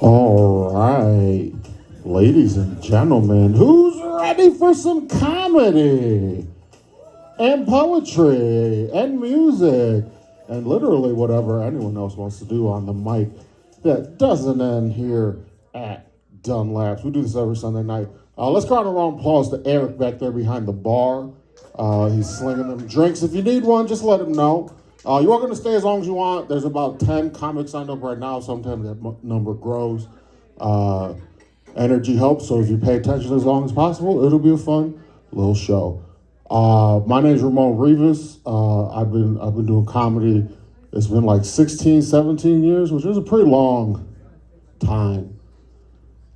All right, ladies and gentlemen, who's ready for some comedy and poetry and music and literally whatever anyone else wants to do on the mic that doesn't end here at Dunlap's? We do this every Sunday night. Let's go on a round of applause to Eric back there behind the bar. He's slinging them drinks. If you need one, just let him know. You're welcome to stay as long as you want. There's about 10 comics signed up right now. Sometimes that number grows. Energy helps, so if you pay attention as long as possible, it'll be a fun little show. My name is Ramon Rivas. I've been doing comedy. It's been like 16, 17 years, which is a pretty long time.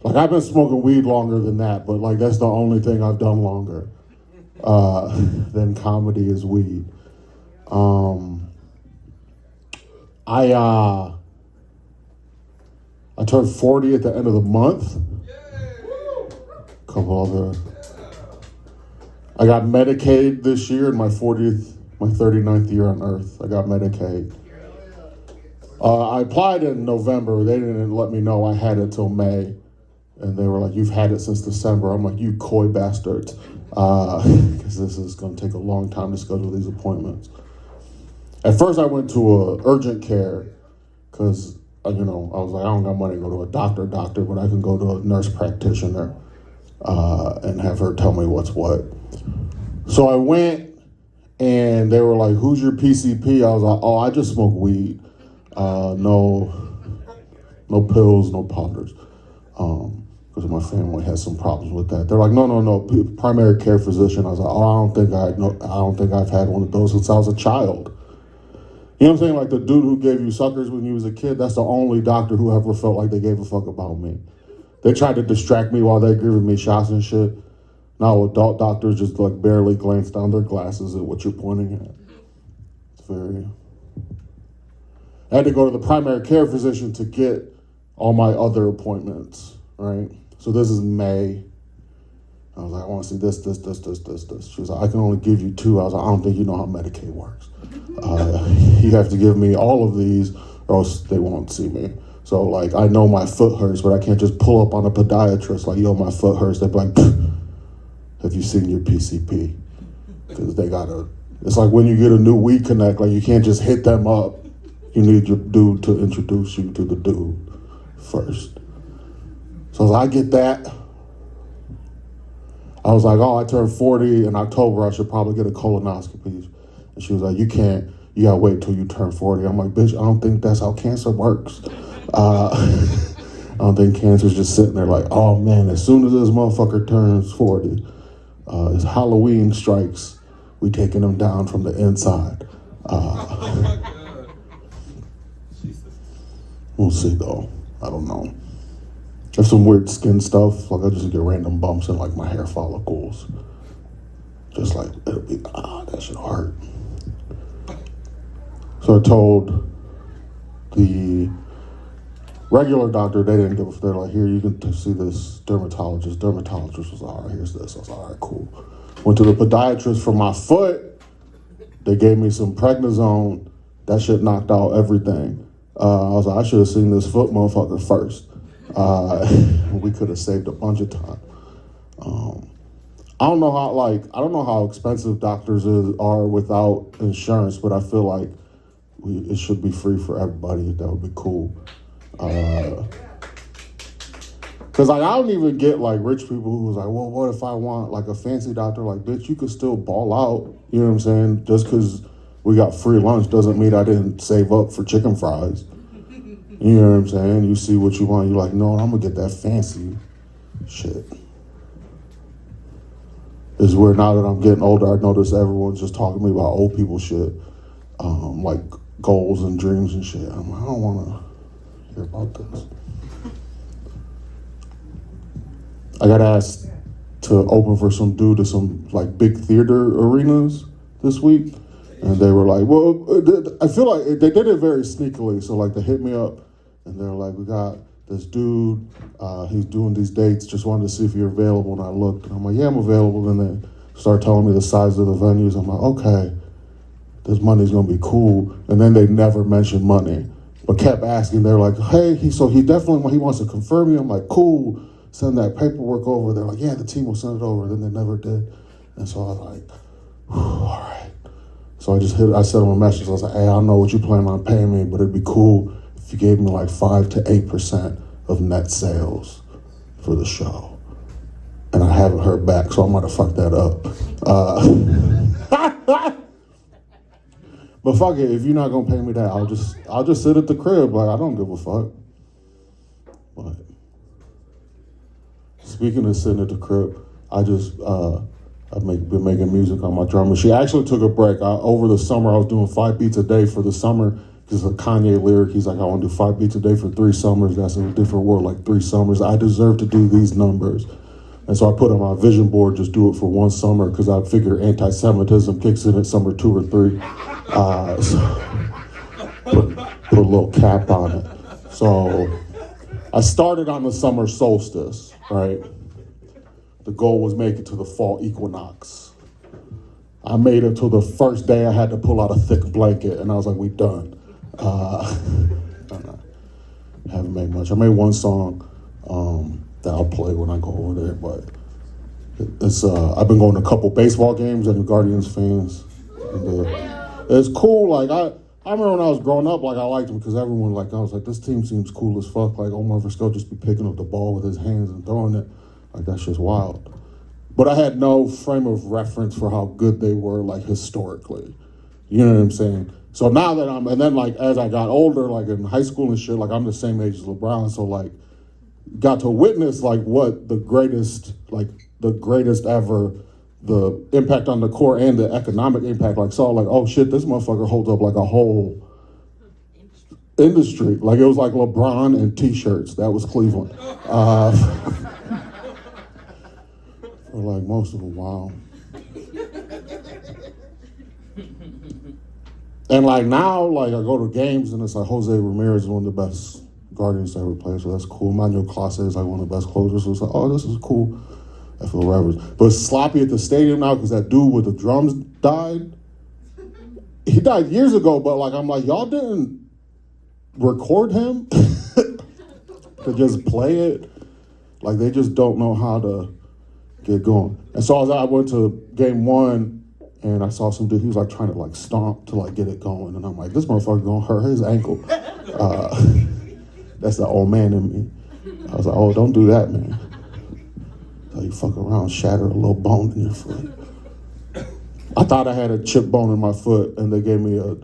Like, I've been smoking weed longer than that, but like that's the only thing I've done longer than comedy is weed. I turned 40 at the end of the month. I got Medicaid this year in my 39th year on Earth. I got Medicaid. I applied in November. They didn't let me know I had it till May. And they were like, you've had it since December. I'm like, you coy bastards. Because this is going to take a long time to schedule these appointments. At first, I went to urgent care because, I was like, I don't got money to go to a doctor, but I can go to a nurse practitioner and have her tell me what's what. So I went, and they were like, who's your PCP? I was like, oh, I just smoke weed. No pills, no powders. Because my family has some problems with that. They're like, no, primary care physician. I was like, oh, I don't think I've had one of those since I was a child. You know what I'm saying? Like the dude who gave you suckers when you was a kid, that's the only doctor who ever felt like they gave a fuck about me. They tried to distract me while they're giving me shots and shit. Now adult doctors just like barely glance down their glasses at what you're pointing at. It's very... I had to go to the primary care physician to get all my other appointments, right? So this is May. I was like, I want to see this. She was like, I can only give you 2. I was like, I don't think you know how Medicaid works. You have to give me all of these or else they won't see me. So like, I know my foot hurts, but I can't just pull up on a podiatrist like, yo, my foot hurts. They'd be like, have you seen your PCP? Because they gotta, it's like when you get a new weed connect, like you can't just hit them up. You need your dude to introduce you to the dude first. So I get that. I was like, oh, I turned 40 in October. I should probably get a colonoscopy. And she was like, you gotta wait till you turn 40. I'm like, bitch, I don't think that's how cancer works. I don't think cancer's just sitting there like, oh man, as soon as this motherfucker turns 40, as Halloween strikes, we taking him down from the inside. We'll see though, I don't know. There's some weird skin stuff, like I just get random bumps in like my hair follicles. Just like, it'll be, that should hurt. So I told the regular doctor, they didn't give a, they're like, here, you can see this dermatologist. Dermatologist was like, all right, here's this. I was like, all right, cool. Went to the podiatrist for my foot. They gave me some prednisone. That shit knocked out everything. I was like, I should have seen this foot motherfucker first. We could have saved a bunch of time. I don't know how expensive doctors are without insurance, but I feel like it should be free for everybody. That would be cool. Cause like I don't even get like rich people who's like, well, what if I want like a fancy doctor? Like, bitch, you could still ball out. You know what I'm saying? Just cause we got free lunch doesn't mean I didn't save up for chicken fries. You know what I'm saying? You see what you want. You're like, no, I'm gonna get that fancy shit. It's weird now that I'm getting older. I notice everyone's just talking to me about old people shit, like goals and dreams and shit. I'm like, I don't want to hear about this. I got asked to open for some dude to some like big theater arenas this week. And they were like, well, I feel like they did it very sneakily. So like they hit me up and they're like, we got this dude, he's doing these dates, just wanted to see if you're available. And I looked and I'm like, yeah, I'm available. And they start telling me the size of the venues. I'm like, okay, this money's gonna be cool. And then they never mention money. But but kept asking. They're like, hey, he definitely, he wants to confirm you. I'm like, cool, send that paperwork over. They're like, yeah, the team will send it over. Then they never did. And so I was like, all right. So I sent him a message. I was like, hey, I don't know what you plan on paying me, but it'd be cool if you gave me like 5 to 8% of net sales for the show. And I haven't heard back, so I might have fucked that up. But fuck it, if you're not gonna pay me that, I'll just sit at the crib. Like, I don't give a fuck. But speaking of sitting at the crib, I've been making music on my drum machine. I actually took a break. Over the summer, I was doing 5 beats a day for the summer, because a Kanye lyric, he's like, I want to do 5 beats a day for 3 summers. That's a different word, like 3 summers. I deserve to do these numbers. And so I put on my vision board, just do it for 1 summer, because I figure anti-Semitism kicks in at summer 2 or 3. So put a little cap on it. So I started on the summer solstice, right? The goal was make it to the fall equinox. I made it till the first day I had to pull out a thick blanket, and I was like, we done. I haven't made much. I made 1 song that I'll play when I go over there, but it's I've been going to a couple baseball games and the Guardians fans. And, it's cool. Like I remember when I was growing up, like I liked them because everyone, like, I was like, this team seems cool as fuck. Like Omar Vizquel just be picking up the ball with his hands and throwing it. Like, that's just wild. But I had no frame of reference for how good they were, like, historically. You know what I'm saying? So now that and then, like, as I got older, like in high school and shit, like, I'm the same age as LeBron. So, like, got to witness, like, what the greatest ever, the impact on the core and the economic impact, like, saw, like, oh shit, this motherfucker holds up like a whole industry. Like, it was like LeBron and t-shirts. That was Cleveland. For like most of a while. And like now, like I go to games and it's like Jose Ramirez is one of the best Guardians ever played, so that's cool. Manuel Clase is like one of the best closers, so it's like, oh, this is cool. I feel reverence. But it's sloppy at the stadium now because that dude with the drums died. He died years ago, but like I'm like, y'all didn't record him to just play it. Like they just don't know how to get going. And so I went to game 1 and I saw some dude, he was like trying to like stomp to like get it going. And I'm like, this motherfucker gonna hurt his ankle. That's the old man in me. I was like, oh, don't do that, man. So you fuck around, shatter a little bone in your foot. I thought I had a chip bone in my foot and they gave me a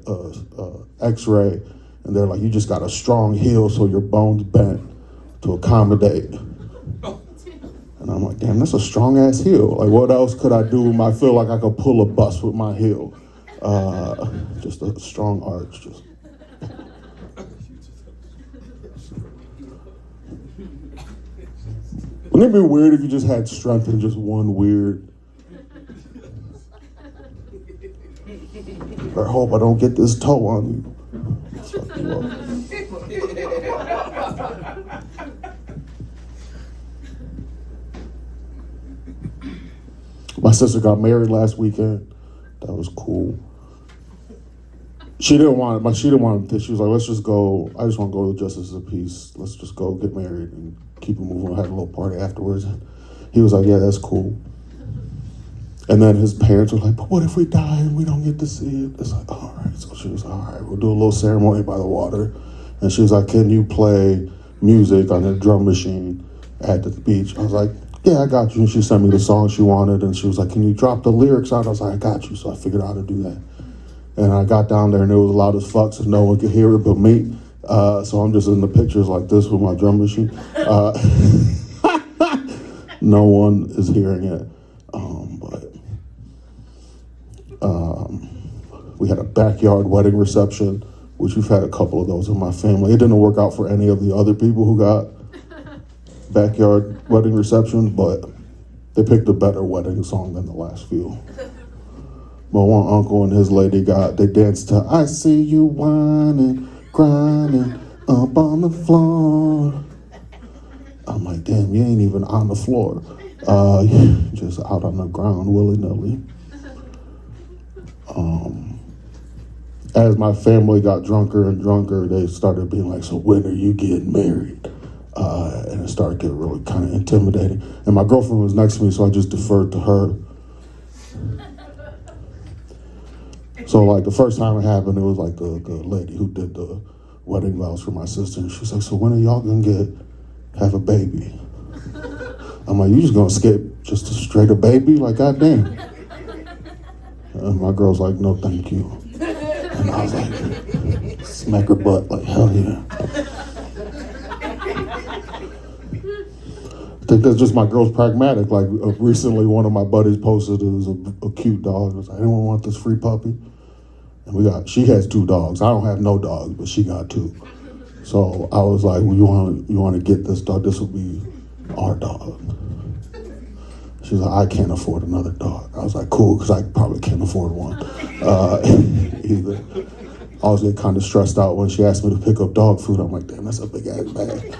x-ray and they're like, you just got a strong heel so your bone's bent to accommodate. And I'm like, damn, that's a strong ass heel. Like, what else could I do? I feel like I could pull a bus with my heel. Just a strong arch. Just. Wouldn't it be weird if you just had strength in just one weird? I hope I don't get this toe on you. Fuck you up. My sister got married last weekend. That was cool. She didn't want it. She was like, let's just go. I just want to go to Justice of Peace. Let's just go get married and keep it moving. I had a little party afterwards. He was like, yeah, that's cool. And then his parents were like, but what if we die and we don't get to see it? It's like, all right. So she was like, all right, we'll do a little ceremony by the water. And she was like, can you play music on the drum machine at the beach? I was like, yeah, I got you. And she sent me the song she wanted, and she was like, can you drop the lyrics out? I was like, I got you. So I figured out how to do that. And I got down there, and it was loud as fuck, so no one could hear it but me. So I'm just in the pictures like this with my drum machine. No one is hearing it. We had a backyard wedding reception, which we've had a couple of those in my family. It didn't work out for any of the other people who got backyard wedding reception, but they picked a better wedding song than the last few. But one uncle and his lady they danced to I See You Whining, Grinding Up on the Floor. I'm like, damn, you ain't even on the floor. Just out on the ground willy-nilly. as my family got drunker and drunker, they started being like, so when are you getting married? And it started getting really kind of intimidating. And my girlfriend was next to me, so I just deferred to her. So like the first time it happened, it was like the lady who did the wedding vows for my sister. And she's like, so when are y'all gonna have a baby? I'm like, you just gonna skip just a straight a baby? Like, goddamn. And my girl's like, no, thank you. And I was like, smack her butt, like, hell yeah. I think that's just my girl's pragmatic. Like, recently one of my buddies posted, it was a cute dog. It was like, anyone want this free puppy? And she has 2 dogs. I don't have no dogs, but she got 2. So I was like, well, you want to get this dog? This will be our dog. She's like, I can't afford another dog. I was like, cool, because I probably can't afford one either. I was getting kind of stressed out when she asked me to pick up dog food. I'm like, damn, that's a big ass bag.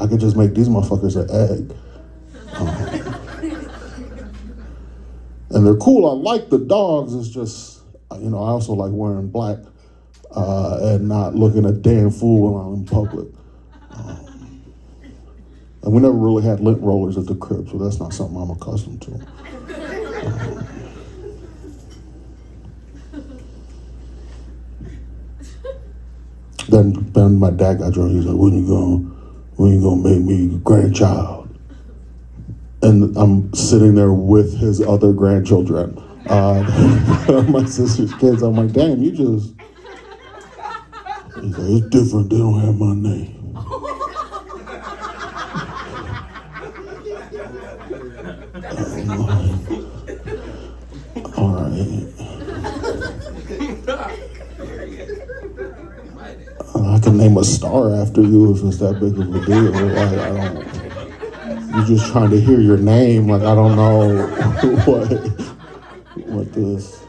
I could just make these motherfuckers an egg. And they're cool. I like the dogs. It's just, I also like wearing black and not looking a damn fool when I'm in public. And we never really had lint rollers at the crib, so that's not something I'm accustomed to. Then my dad got drunk. He was like, when you gonna make me a grandchild? And I'm sitting there with his other grandchildren, my sister's kids. I'm like, damn, you just... He's like, it's different, they don't have my name. All right. I can name a star after you if it's that big of a deal. Like, you're just trying to hear your name. Like, I don't know what this.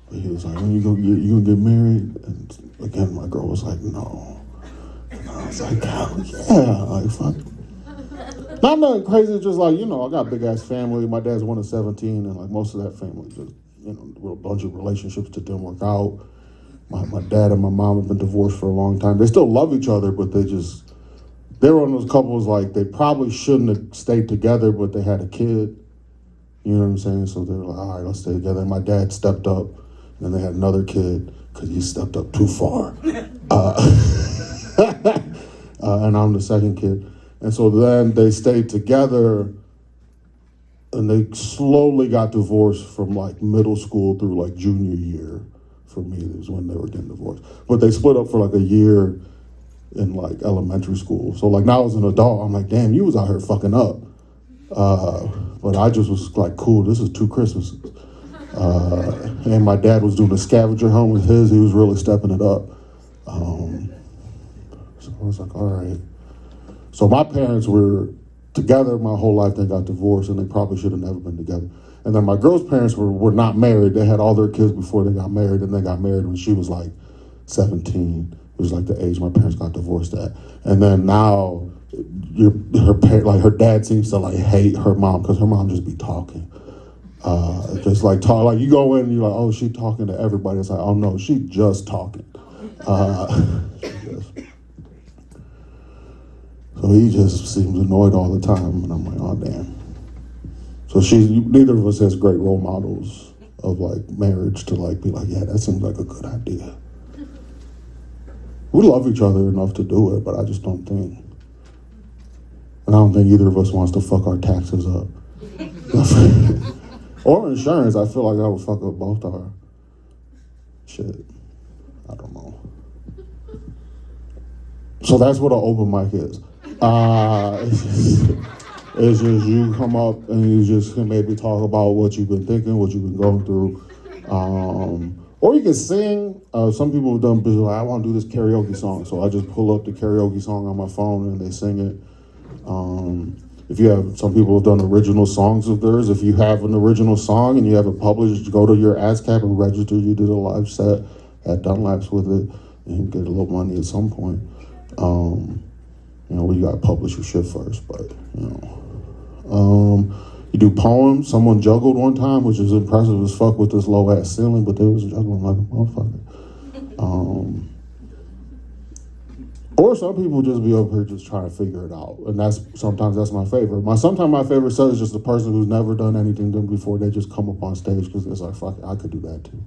But he was like, when you gonna get married? And again, my girl was like, no. And I was like, hell yeah, like fuck. Not nothing crazy, just like, I got a big ass family. My dad's one of 17, and like most of that family just, a bunch of relationships that didn't work out. My dad and my mom have been divorced for a long time. They still love each other, but they were one of those couples like they probably shouldn't have stayed together, but they had a kid. You know what I'm saying? So they were like, all right, let's stay together. And my dad stepped up, and then they had another kid because he stepped up too far. And I'm the second kid. And so then they stayed together, and they slowly got divorced from like middle school through like junior year. For me, it was when they were getting divorced. But they split up for like a year in like elementary school. So like now as an adult, I'm like, damn, you was out here fucking up. But I just was like, cool, this is 2 Christmases. And my dad was doing a scavenger hunt with his. He was really stepping it up. So I was like, all right. So my parents were together my whole life. They got divorced, and they probably should have never been together. And then my girl's parents were not married. They had all their kids before they got married, and they got married when she was like 17. It was like the age my parents got divorced at. And then now, her dad seems to like hate her mom because her mom just be talking. Just like talk, like you go in and you're like, oh, she talking to everybody. It's like, oh no, she just talking. So he just seems annoyed all the time, and I'm like, oh damn. So neither of us has great role models of like marriage to like be like, yeah, that seems like a good idea. We love each other enough to do it, but I just don't think. And I don't think either of us wants to fuck our taxes up. Or insurance. I feel like I would fuck up both our shit. I don't know. So that's what an open mic is. It's just you come up and you just can maybe talk about what you've been thinking, what you've been going through. Or you can sing. Some people have done business like, I want to do this karaoke song. So I just pull up the karaoke song on my phone and they sing it. If you have, some people have done original songs of theirs. If you have an original song and you have it published, go to your ASCAP and register. You did a live set at Dunlap's with it and you get a little money at some point. We got to publish your shit first, but, You do poems. Someone juggled one time, which is impressive as fuck with this low ass ceiling, but they was juggling like a motherfucker. Or some people just be up here just trying to figure it out, and sometimes that's my favorite. Sometimes my favorite set is just the person who's never done anything before. They just come up on stage because it's like, fuck it, I could do that too.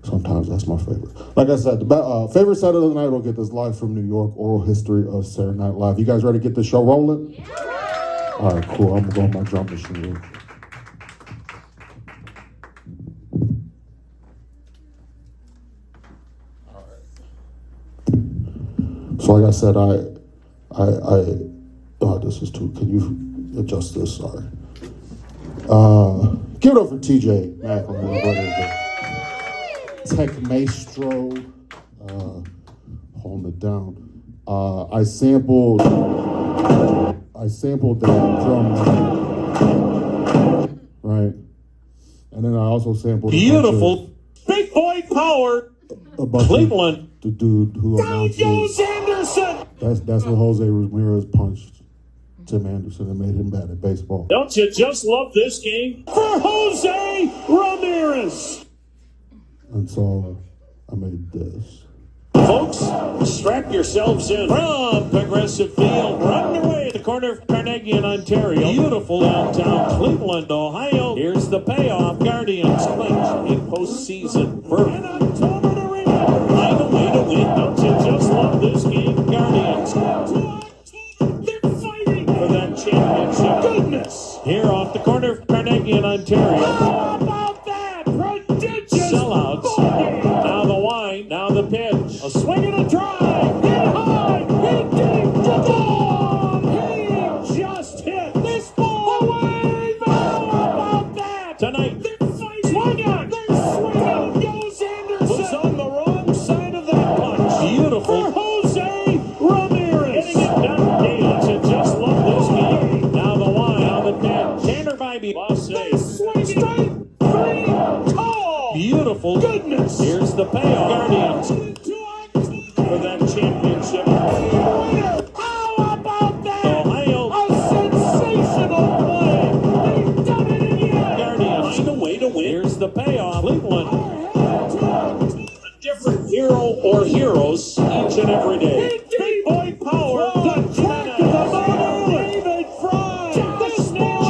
Sometimes that's my favorite. Like I said, the favorite set of the night will get this live from New York, oral history of Saturday Night Live. You guys ready to get this show rolling? Yeah. All right, cool. I'm gonna go on my drum machine real quick. So like I said, this is too, can you adjust this? Sorry. Give it up for TJ Maclin, my brother, the tech maestro, holding it down. I sampled that drum, right? And then I also sampled beautiful big boy power, Cleveland. The dude who announces. Anderson. That's what Jose Ramirez punched Tim Anderson and made him bad at baseball. Don't you just love this game? For Jose Ramirez. And so I made this. Folks, strap yourselves in. From Progressive Field, right away at the corner of Carnegie and Ontario. Beautiful downtown Cleveland, Ohio. Here's the payoff. Guardians clinch a postseason berth. And October to ring. Find a way to win. Don't you just love this game? Guardians. They're fighting for that championship. Goodness. Here off the corner of Carnegie and Ontario. How about that? Prodigious sellouts. Now the wine, now the pitch. A swing and a drive. Hit high, hit deep, to goal. He just hit this ball away. How about that? Tonight, they're fighting. Swing on. They're swinging. Goes Anderson. Was on the wrong side of that punch. Beautiful. For Jose Ramirez. Hitting it down. Don't you just love this game? Now the wine, now the pitch. Tanner Bybee. Lost save. Swing straight. Three. Tall. Beautiful. Goodness. Here's the payoff. Guardians. For that championship. How about that? Ohio. A sensational play. They've done it again. Guardians. Find a way to win. Here's the payoff. Cleveland. A different hero or heroes each and every day. Big boy power. The track of the motor. David Fry. The snail.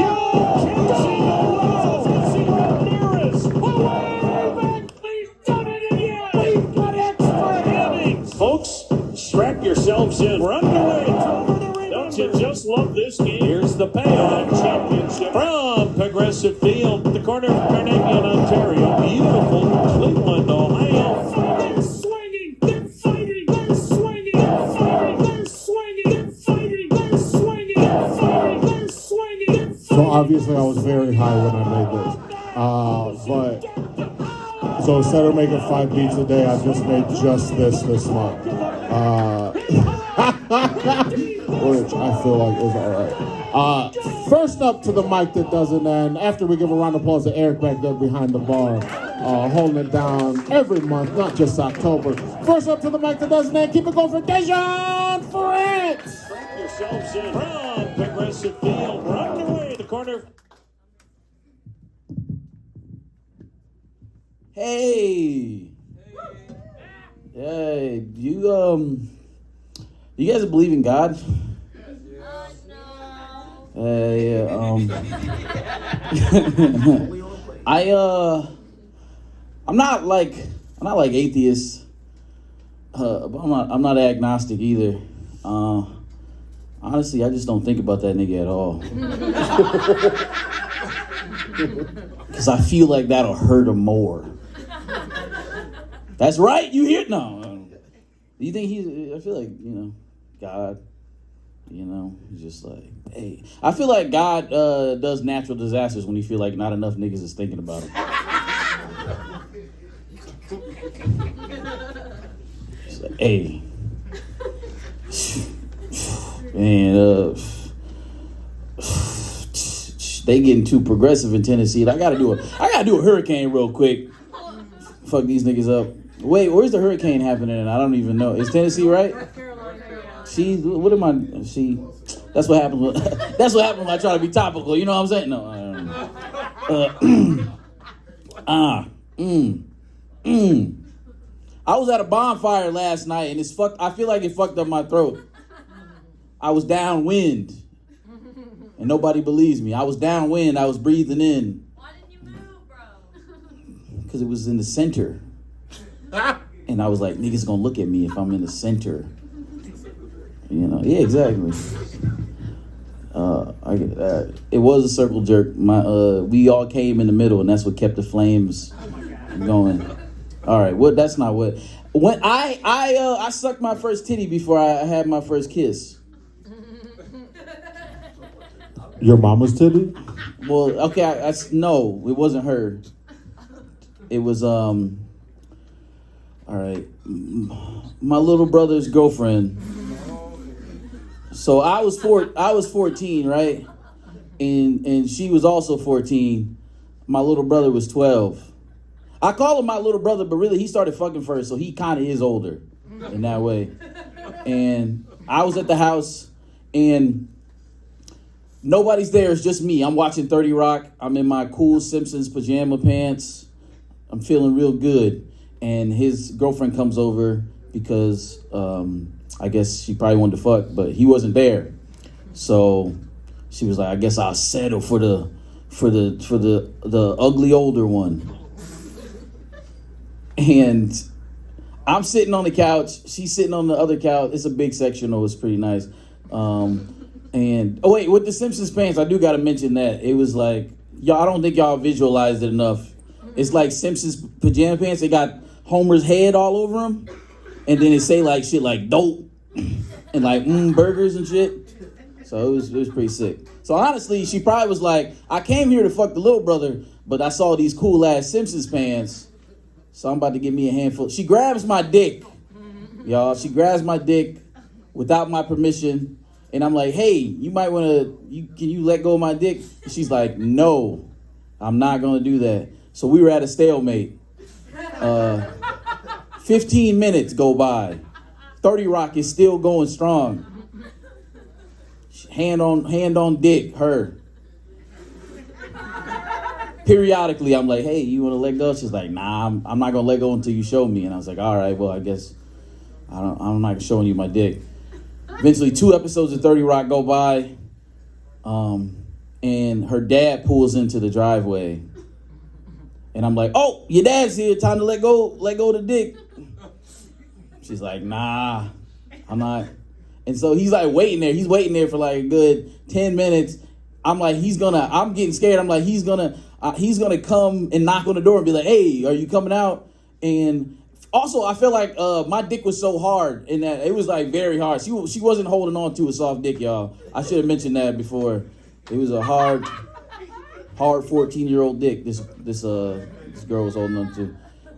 Kelsey Ramirez. Away back. They've done it again. We've got extra innings. Folks, strap yourselves in. We're underway. Don't you just love this game? Here's the payoff. Championship. From Progressive Field, the corner of Carnegie and Ontario. Beautiful Cleveland, Ohio. They're swinging. They're fighting. They're swinging. They're fighting. They're swinging. They're fighting. They're swinging. They're fighting. They're swinging. They're fighting. So obviously I was very high when I made this. So instead of making 5 beats a day, I just made just this month. Which I feel like is all right. First up to the mic that doesn't end, after we give a round of applause to Eric back there behind the bar, holding it down every month, not just October. First up to the mic that doesn't end, keep it going for Dezhawn France! Strap yourselves in. From Progressive Field, right away at the corner. Hey, you guys believe in God? I'm not like atheist, but I'm not agnostic either. Honestly, I just don't think about that nigga at all. Because I feel like that'll hurt him more. That's right, you hear? No. You think I feel like, God, he's just like, hey. I feel like God does natural disasters when he feel like not enough niggas is thinking about him. It's like, hey. Man, they getting too progressive in Tennessee. I gotta do a hurricane real quick. Fuck these niggas up. Wait, where's the hurricane happening? I don't even know. Is Tennessee right? North Carolina. See, what am I? See, That's what happens. That's what happens when I try to be topical. You know what I'm saying? No. I was at a bonfire last night, and it's fucked. I feel like it fucked up my throat. I was downwind, and nobody believes me. I was downwind. I was breathing in. Why didn't you move, bro? Because it was in the center. And I was like, niggas gonna look at me if I'm in the center. You know? Yeah, exactly. It was a circle jerk. We all came in the middle, and that's what kept the flames going. All right, well, that's not what. When I sucked my first titty before I had my first kiss. Your mama's titty? Well, okay, no, it wasn't her. It was all right, my little brother's girlfriend. So I was 14, right? And she was also 14. My little brother was 12. I call him my little brother, but really he started fucking first, so he kind of is older in that way. And I was at the house, and nobody's there. It's just me. I'm watching 30 Rock. I'm in my cool Simpsons pajama pants. I'm feeling real good. And his girlfriend comes over because I guess she probably wanted to fuck, but he wasn't there. So she was like, I guess I'll settle for the ugly older one. And I'm sitting on the couch. She's sitting on the other couch. It's a big sectional. It's pretty nice. And oh wait, with the Simpsons pants, I do got to mention that it was like, y'all. I don't think y'all visualized it enough. It's like Simpsons pajama pants. They got Homer's head all over them, and then it say like shit like dope and like burgers and shit. So it was pretty sick. So honestly, she probably was like, I came here to fuck the little brother, but I saw these cool ass Simpsons pants, so I'm about to give me a handful. She grabs my dick, y'all. She grabs my dick without my permission. And I'm like, hey, you might want to, can you let go of my dick? And she's like, no, I'm not going to do that. So we were at a stalemate. 15 minutes go by. 30 Rock is still going strong. Hand on dick, her. Periodically, I'm like, hey, you want to let go? She's like, nah, I'm not going to let go until you show me. And I was like, all right, well, I guess I'm not showing you my dick. Eventually, 2 episodes of 30 Rock go by, and her dad pulls into the driveway. And I'm like, oh, your dad's here, time to let go of the dick. She's like, nah, I'm not. And so he's like waiting there. He's waiting there for like a good 10 minutes. I'm like, I'm getting scared. I'm like, he's gonna come and knock on the door and be like, hey, are you coming out? And also, I feel like my dick was so hard in that it was like very hard. She wasn't holding on to a soft dick, y'all. I should have mentioned that before. It was a hard 14-year-old dick. This girl was holding on to,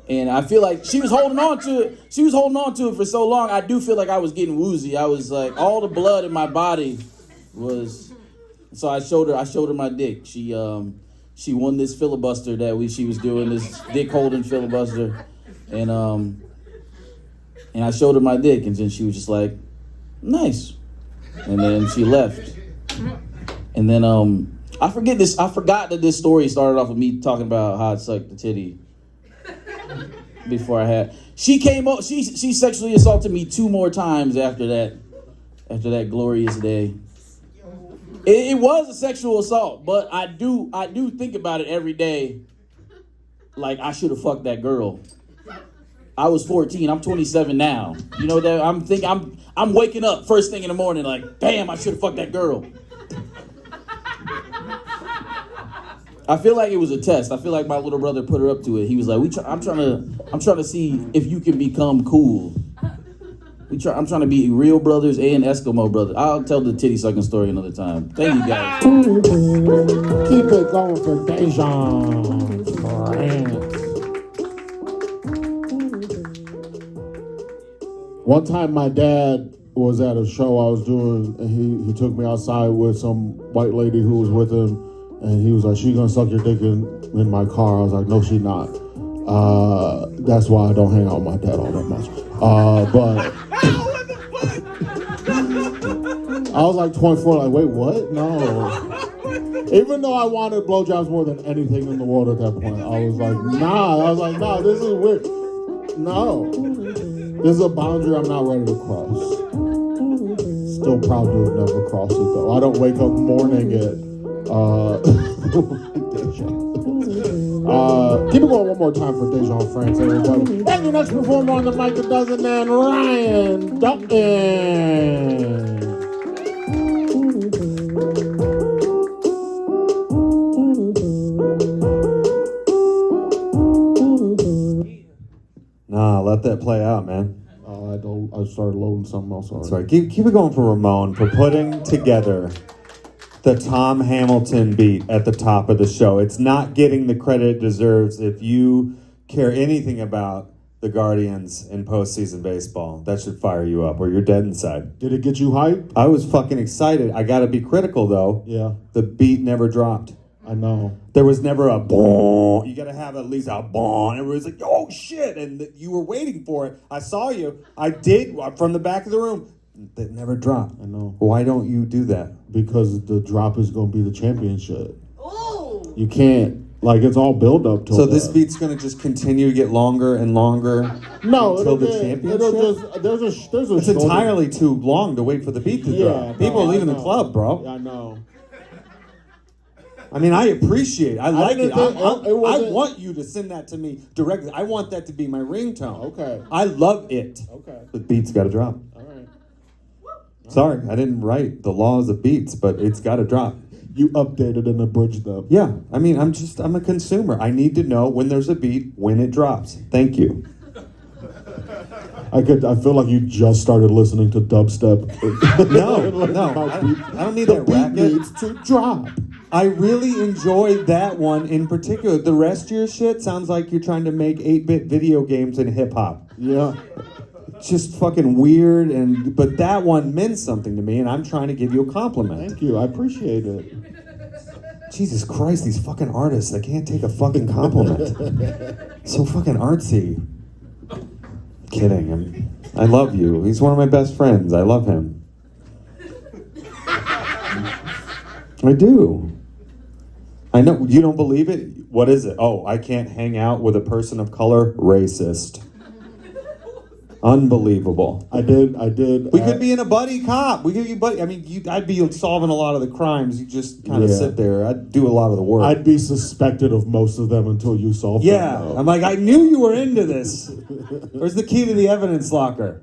and I feel like she was holding on to it. She was holding on to it for so long. I do feel like I was getting woozy. I was like, all the blood in my body was. So I showed her my dick. She won this filibuster she was doing, this dick holding filibuster. And I showed her my dick, and then she was just like, nice. And then she left. And then I forgot that this story started off with me talking about how I sucked the titty before I had. She came up, she sexually assaulted me 2 more times after that glorious day. It was a sexual assault, but I do think about it every day. Like, I should have fucked that girl. I was 14. I'm 27 now. You know that I'm waking up first thing in the morning like, damn, I should have fucked that girl. I feel like it was a test. I feel like my little brother put her up to it. He was like, I'm trying to see if you can become cool. I'm trying to be real brothers and Eskimo brothers. I'll tell the titty sucking story another time. Thank you guys. Keep it going for Dezhawn France. One time my dad was at a show I was doing, and he took me outside with some white lady who was with him, and he was like, she gonna suck your dick in my car. I was like, no, she not. That's why I don't hang out with my dad all that much. But I was like 24, like, wait, what? No. Even though I wanted blowjobs more than anything in the world at that point, I was like, nah, this is weird. No. This is a boundary I'm not ready to cross. Still proud to have never crossed it, though. I don't wake up mourning it. Keep it going one more time for Dezhawn France, everybody. And the next performer on the mic, a dozen man, Ryan Dalton. Nah, let that play out, man. I started loading something else. Sorry, keep it going for Ramon for putting together the Tom Hamilton beat at the top of the show. It's not getting the credit it deserves. If you care anything about the Guardians in postseason baseball, that should fire you up, or you're dead inside. Did it get you hyped? I was fucking excited. I gotta be critical though. Yeah. The beat never dropped. I know. There was never a boom. You gotta have at least a boom. Everybody's like, oh shit, and you were waiting for it. I saw you. I did from the back of the room. That never dropped. I know. Why don't you do that? Because the drop is going to be the championship. Ooh. You can't, like, it's all build up to So this beat's going to just continue to get longer and longer until the championship? There's a it's entirely too long to wait for the beat to drop. People are leaving the club, bro. Yeah, I know. I mean, I appreciate it. I like it. I wasn't- want you to send that to me directly. I want that to be my ringtone. Okay. I love it. Okay. The beat's got to drop. All right. Sorry, I didn't write the laws of beats, but it's got to drop. You updated and abridged them. Yeah, I mean, I'm a consumer. I need to know when there's a beat, when it drops. Thank you. I feel like you just started listening to dubstep. No, I don't need that racket. Needs to drop. I really enjoyed that one in particular. The rest of your shit sounds like you're trying to make 8-bit video games in hip-hop. Yeah. It's just fucking weird, but that one meant something to me, and I'm trying to give you a compliment. Thank you. I appreciate it. Jesus Christ, these fucking artists, they can't take a fucking compliment. So fucking artsy. Kidding. I love you. He's one of my best friends. I love him. I do. I know. You don't believe it? What is it? Oh, I can't hang out with a person of color? Racist. Unbelievable. I did. We could be in a buddy cop. We could be buddy. I mean, I'd be solving a lot of the crimes. You just kind of sit there. I'd do a lot of the work. I'd be suspected of most of them until you solved Yeah. them. I'm like, I knew you were into this. Where's the key to the evidence locker?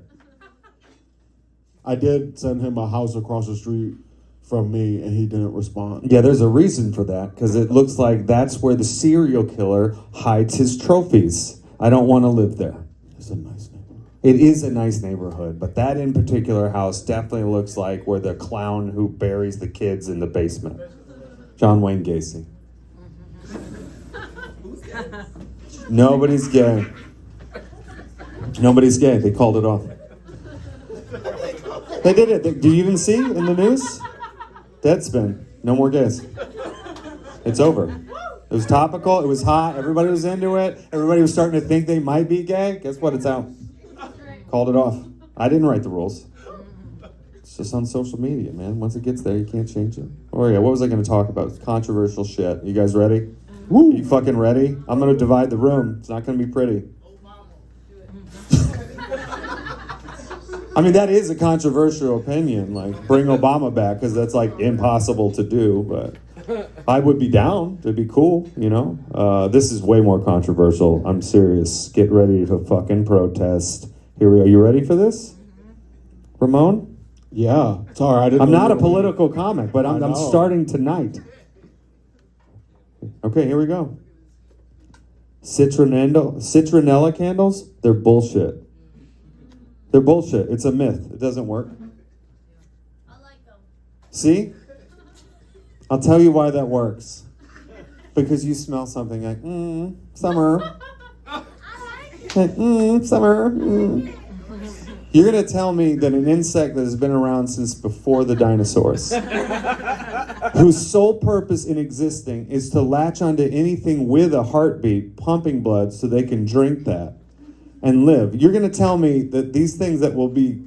I did send him a house across the street from me, and he didn't respond. Yeah, there's a reason for that, because it looks like that's where the serial killer hides his trophies. I don't want to live there. It's a nice neighborhood. It is a nice neighborhood, but that in particular house definitely looks like where the clown who buries the kids in the basement. John Wayne Gacy. Nobody's gay. Nobody's gay. They called it off. They did it. Do you even see in the news? Deadspin. No more gays. It's over. It was topical. It was hot. Everybody was into it. Everybody was starting to think they might be gay. Guess what? It's out. Called it off. I didn't write the rules. It's just on social media, man. Once it gets there, you can't change it. Oh yeah, what was I going to talk about? Controversial shit. You guys ready? Woo. You fucking ready? I'm going to divide the room. It's not going to be pretty. I mean, that is a controversial opinion. Like, bring Obama back, because that's like impossible to do. But I would be down. It'd be cool, you know. This is way more controversial. I'm serious. Get ready to fucking protest. Here we go. You ready for this, Ramon? Yeah. Sorry, I'm not a political comic, but I'm starting tonight. Okay, here we go. Citronella candles? They're bullshit. They're bullshit. It's a myth. It doesn't work. I like them. See? I'll tell you why that works. Because you smell something like, summer. Summer. You're going to tell me that an insect that has been around since before the dinosaurs, whose sole purpose in existing is to latch onto anything with a heartbeat, pumping blood so they can drink that and live. You're going to tell me that these things that will be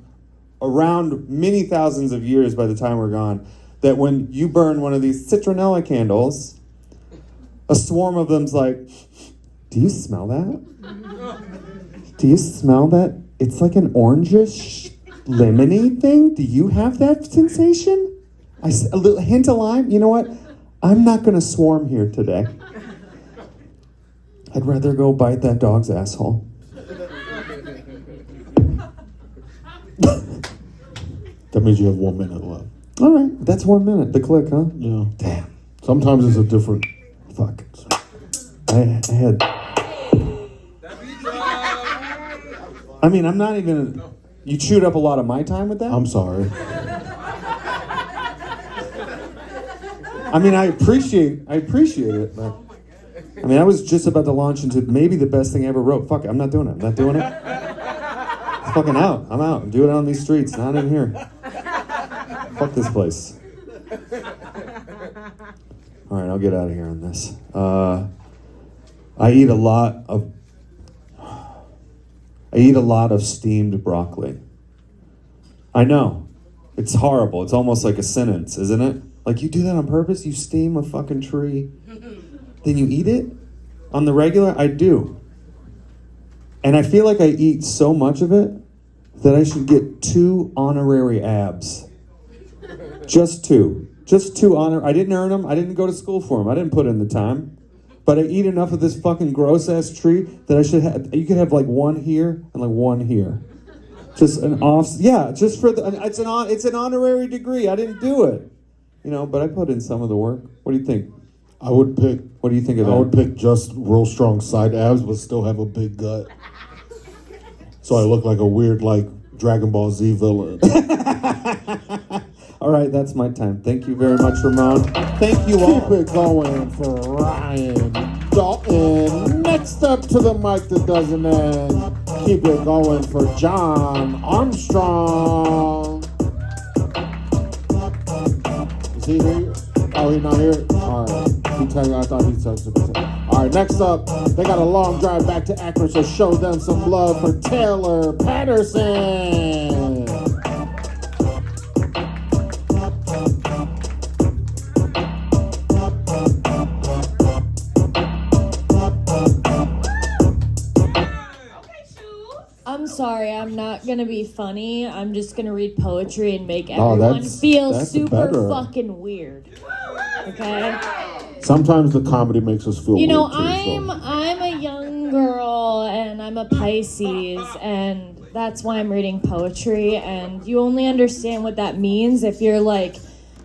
around many thousands of years by the time we're gone, that when you burn one of these citronella candles, a swarm of them's like, do you smell that? Do you smell that? It's like an orangish, lemony thing. Do you have that sensation? A little hint of lime? You know what? I'm not going to swarm here today. I'd rather go bite that dog's asshole. That means you have 1 minute left. All right, that's 1 minute. The click, huh? Yeah. Damn. Sometimes it's a different. Fuck. I had. I mean, I'm not even. You chewed up a lot of my time with that? I'm sorry. I mean, I appreciate it, but I mean, I was just about to launch into maybe the best thing I ever wrote. Fuck it, I'm not doing it. I'm not doing it. I'm fucking out. I'm out. Do it on these streets, not in here. Fuck this place. All right, I'll get out of here on this. I eat a lot of steamed broccoli. I know. It's horrible. It's almost like a sentence, isn't it? Like, you do that on purpose? You steam a fucking tree, then you eat it? On the regular? I do. And I feel like I eat so much of it that I should get 2 honorary abs. Just 2. Just 2 honor. I didn't earn them. I didn't go to school for them. I didn't put in the time. But I eat enough of this fucking gross-ass tree that I should have... You could have, like, 1 here and, like, 1 here. Just an off... Yeah, just for the... It's an honorary degree. I didn't do it. You know, but I put in some of the work. What do you think? I would pick. What do you think of that? I would pick just real strong side abs, but still have a big gut. So I look like a weird, like, Dragon Ball Z villain. All right, that's my time. Thank you very much, Ramon. Thank you all. Keep it going for Ryan Dalton. Next up to the mic that doesn't end. Keep it going for John Armstrong. Is he here? Oh, he's not here? All right. I thought he texted me. All right, next up, they got a long drive back to Akron, so show them some love for Taylor Patterson. I'm sorry, I'm not gonna be funny. I'm just gonna read poetry and make everyone feel that's super better. fucking weird. Okay? Sometimes the comedy makes us feel You know, weird too, so. I'm a young girl and I'm a Pisces, and that's why I'm reading poetry, and you only understand what that means if you're like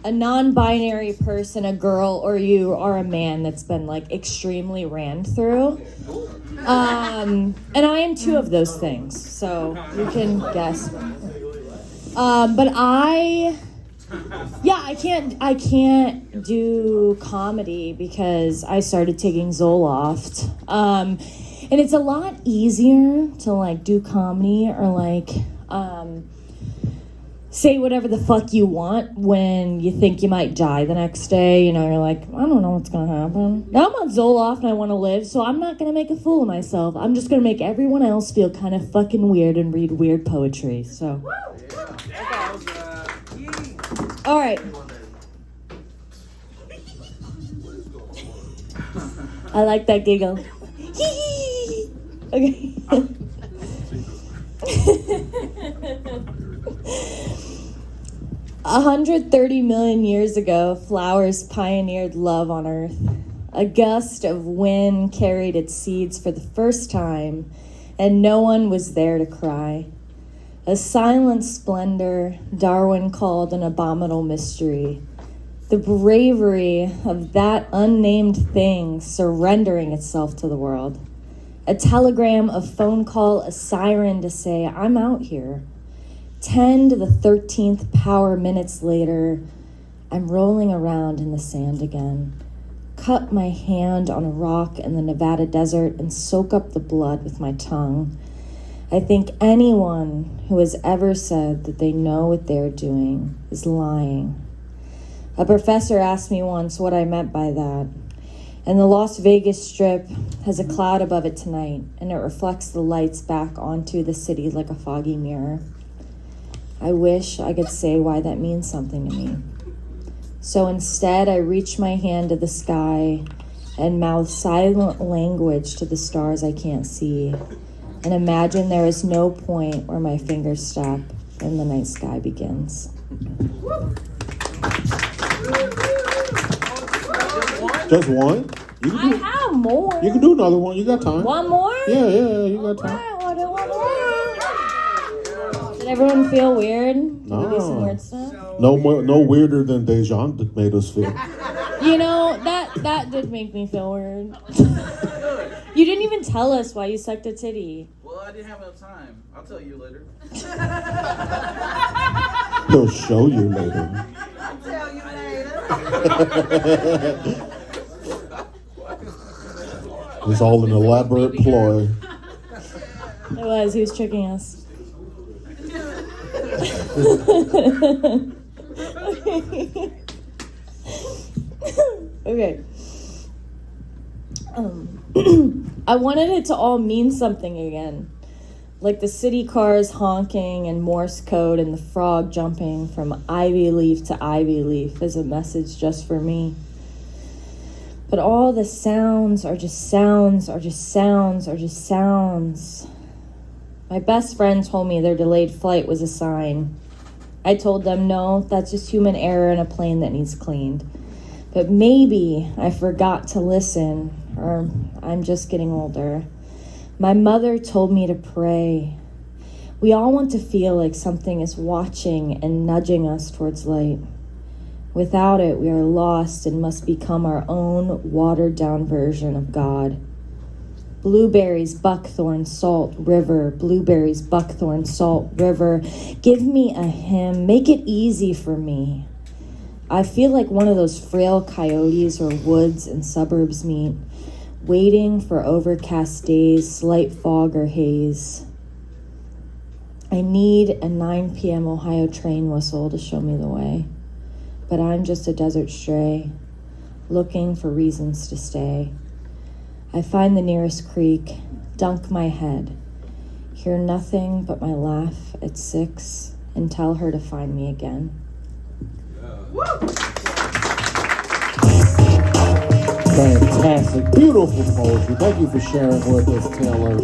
a non-binary person, a girl, or you are a man that's been like extremely ran through. And I am 2 of those things, so you can guess. But I can't do comedy because I started taking Zoloft. And it's a lot easier to like do comedy or like say whatever the fuck you want when you think you might die the next day. You know, you're like, I don't know what's gonna happen. Now I'm on Zoloft and I want to live, so I'm not gonna make a fool of myself. I'm just gonna make everyone else feel kind of fucking weird and read weird poetry. So, all right. I like that giggle. Okay. 130 million years ago, flowers pioneered love on Earth. A gust of wind carried its seeds for the first time, and no one was there to cry. A silent splendor Darwin called an abominable mystery. The bravery of that unnamed thing surrendering itself to the world. A telegram, a phone call, a siren to say, I'm out here. 10 to the 13th power minutes later, I'm rolling around in the sand again. Cut my hand on a rock in the Nevada desert and soak up the blood with my tongue. I think anyone who has ever said that they know what they're doing is lying. A professor asked me once what I meant by that. And the Las Vegas Strip has a cloud above it tonight, and it reflects the lights back onto the city like a foggy mirror. I wish I could say why that means something to me. So instead, I reach my hand to the sky and mouth silent language to the stars I can't see, and imagine there is no point where my fingers stop and the night sky begins. Just one? I have more. You can do another one. You got time. One more? Yeah, you got time. Alright, I'll do one more. Did everyone feel weird? Did we do some weird stuff? No weirder than Dezhawn made us feel. You know, that did make me feel weird. You didn't even tell us why you sucked a titty. Well, I didn't have enough time. I'll tell you later. He'll show you later. I'll tell you later. It's all an elaborate ploy. It was. He was tricking us. Okay. I wanted it to all mean something again. Like the city cars honking and Morse code and the frog jumping from ivy leaf to ivy leaf is a message just for me. But all the sounds are just sounds, are just sounds, are just sounds. My best friend told me their delayed flight was a sign. I told them, no, that's just human error in a plane that needs cleaned. But maybe I forgot to listen, or I'm just getting older. My mother told me to pray. We all want to feel like something is watching and nudging us towards light. Without it, we are lost and must become our own watered-down version of God. Blueberries, buckthorn, salt, river. Blueberries, buckthorn, salt, river. Give me a hymn. Make it easy for me. I feel like one of those frail coyotes where woods and suburbs meet, waiting for overcast days, slight fog or haze. I need a 9 p.m. Ohio train whistle to show me the way. But I'm just a desert stray, looking for reasons to stay. I find the nearest creek, dunk my head, hear nothing but my laugh at 6, and tell her to find me again. Fantastic, beautiful poetry. Thank you for sharing with us, Taylor.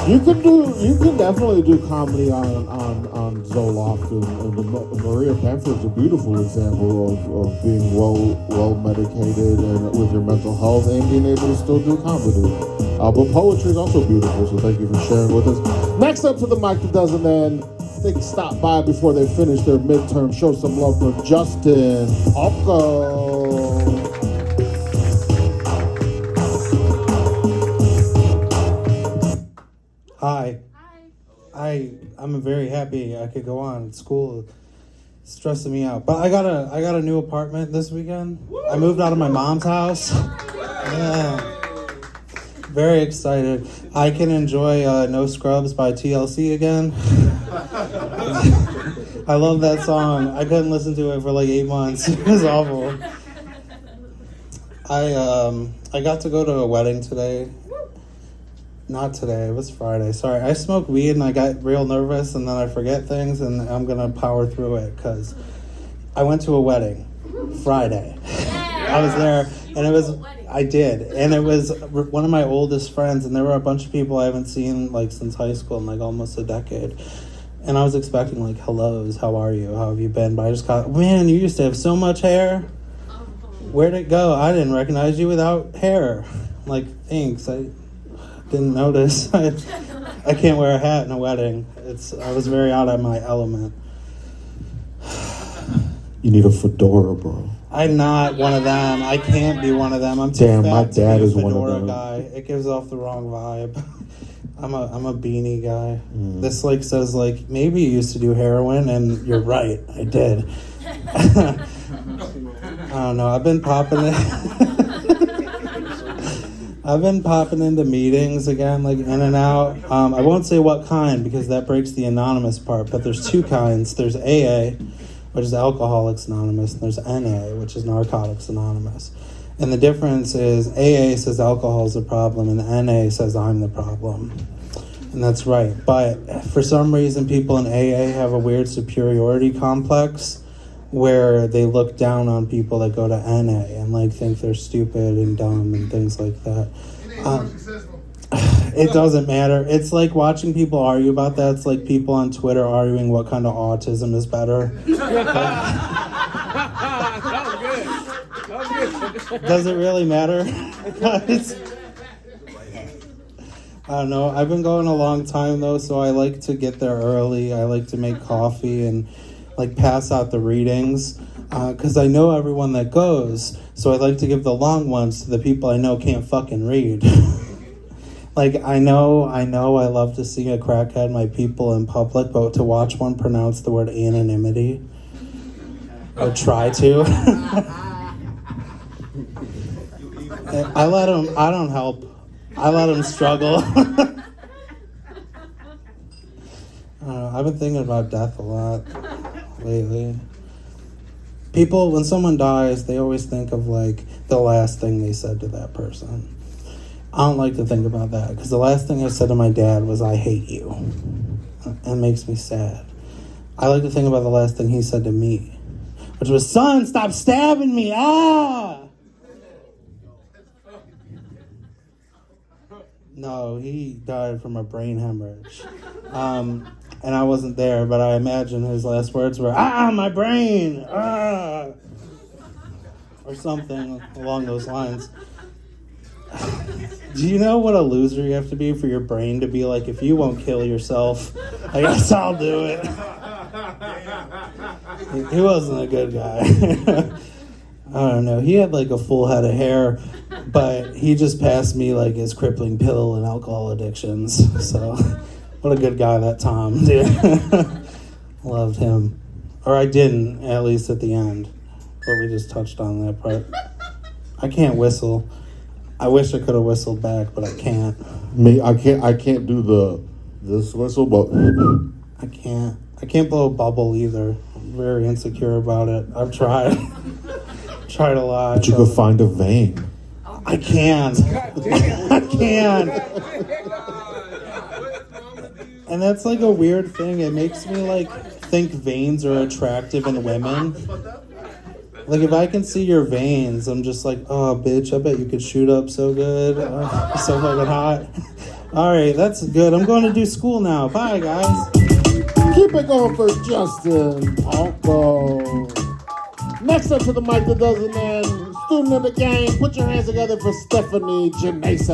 You can definitely do comedy on Zoloft, and Maria Bamford's a beautiful example of being well medicated and with your mental health and being able to still do comedy. But poetry is also beautiful, so thank you for sharing with us. Next up to the mic that doesn't end, they can stop by before they finish their midterm. Show some love for Justin Palko. Hi. I'm very happy I could go on. School is stressing me out. But I got a new apartment this weekend. I moved out of my mom's house. Yeah. Very excited. I can enjoy No Scrubs by TLC again. I love that song. I couldn't listen to it for like 8 months. It was awful. I got to go to a wedding today. Not today, it was Friday. Sorry, I smoked weed and I got real nervous and then I forget things and I'm gonna power through it because I went to a wedding Friday. I was there and I did. And it was one of my oldest friends and there were a bunch of people I haven't seen like since high school in like almost a decade. And I was expecting like hellos, how are you, how have you been? But I just got, man, you used to have so much hair. Where'd it go? I didn't recognize you without hair. Like, thanks. I didn't notice. I can't wear a hat in a wedding. I was very out of my element. You need a fedora, bro. I'm not one of them. I can't be one of them. I'm too Damn, fat my to dad be a is one of fedora them. guy. It gives off the wrong vibe. I'm a beanie guy. This like says like maybe you used to do heroin, and you're right. I did. I don't know. I've been popping into meetings again, like in and out. I won't say what kind because that breaks the anonymous part, but there's 2 kinds. There's AA, which is Alcoholics Anonymous, and there's NA, which is Narcotics Anonymous. And the difference is AA says alcohol is the problem, and NA says I'm the problem. And that's right. But for some reason, people in AA have a weird superiority complex where they look down on people that go to NA and like think they're stupid and dumb and things like that. It doesn't matter. It's like watching people argue about that. It's like people on Twitter arguing what kind of autism is better. Does it really matter? I don't know. I've been going a long time though, so I like to get there early. I like to make coffee and like pass out the readings because I know everyone that goes. So I like to give the long ones to the people I know can't fucking read. Like I know I love to see a crackhead my people in public, but to watch one pronounce the word anonymity or try to. I let him. I don't help. I let him struggle. I've been thinking about death a lot lately. People, when someone dies, they always think of like the last thing they said to that person. I don't like to think about that because the last thing I said to my dad was, "I hate you." It makes me sad. I like to think about the last thing he said to me, which was, "Son, stop stabbing me, ah!" No, he died from a brain hemorrhage. And I wasn't there, but I imagine his last words were, "Ah, my brain, ah!" Or something along those lines. Do you know what a loser you have to be for your brain to be like, if you won't kill yourself, I guess I'll do it? He wasn't a good guy. I don't know. He had like a full head of hair, but he just passed me like his crippling pill and alcohol addictions. So, what a good guy that Tom, dude. Loved him. Or I didn't, at least at the end. But we just touched on that part. I can't whistle. I wish I could have whistled back, but I can't. I can't do this whistle, but I can't blow a bubble either. I'm very insecure about it. I've tried. Tried a lot. But you could find a vein. I can. I can. And that's like a weird thing. It makes me like think veins are attractive in women. Like if I can see your veins, I'm just like, oh bitch, I bet you could shoot up so good. Oh, so fucking hot. All right, that's good. I'm going to do school now. Bye guys. Keep it going for Justin Palko. Next up to the mic, the dozen man, student of the game. Put your hands together for Stephanie Ginese.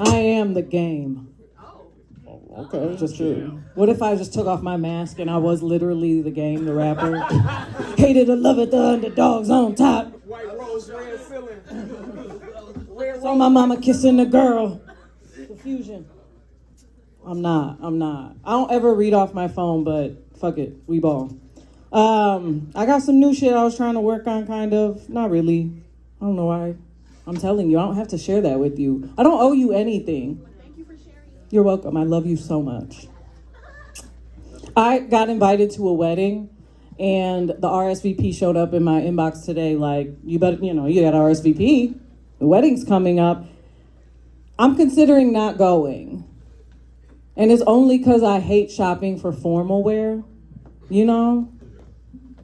I am the game. Okay, Just kidding. What if I just took off my mask and I was literally the game, the rapper? Hated to love it, the underdogs on top. White rose, red ceiling. Saw my mama kissing the girl. Confusion. I'm not. I don't ever read off my phone, but fuck it, we ball. I got some new shit I was trying to work on, kind of. Not really. I don't know why. I'm telling you, I don't have to share that with you. I don't owe you anything. Thank you for sharing. You're welcome. I love you so much. I got invited to a wedding, and the RSVP showed up in my inbox today. Like, you got RSVP. The wedding's coming up. I'm considering not going. And it's only because I hate shopping for formal wear. You know?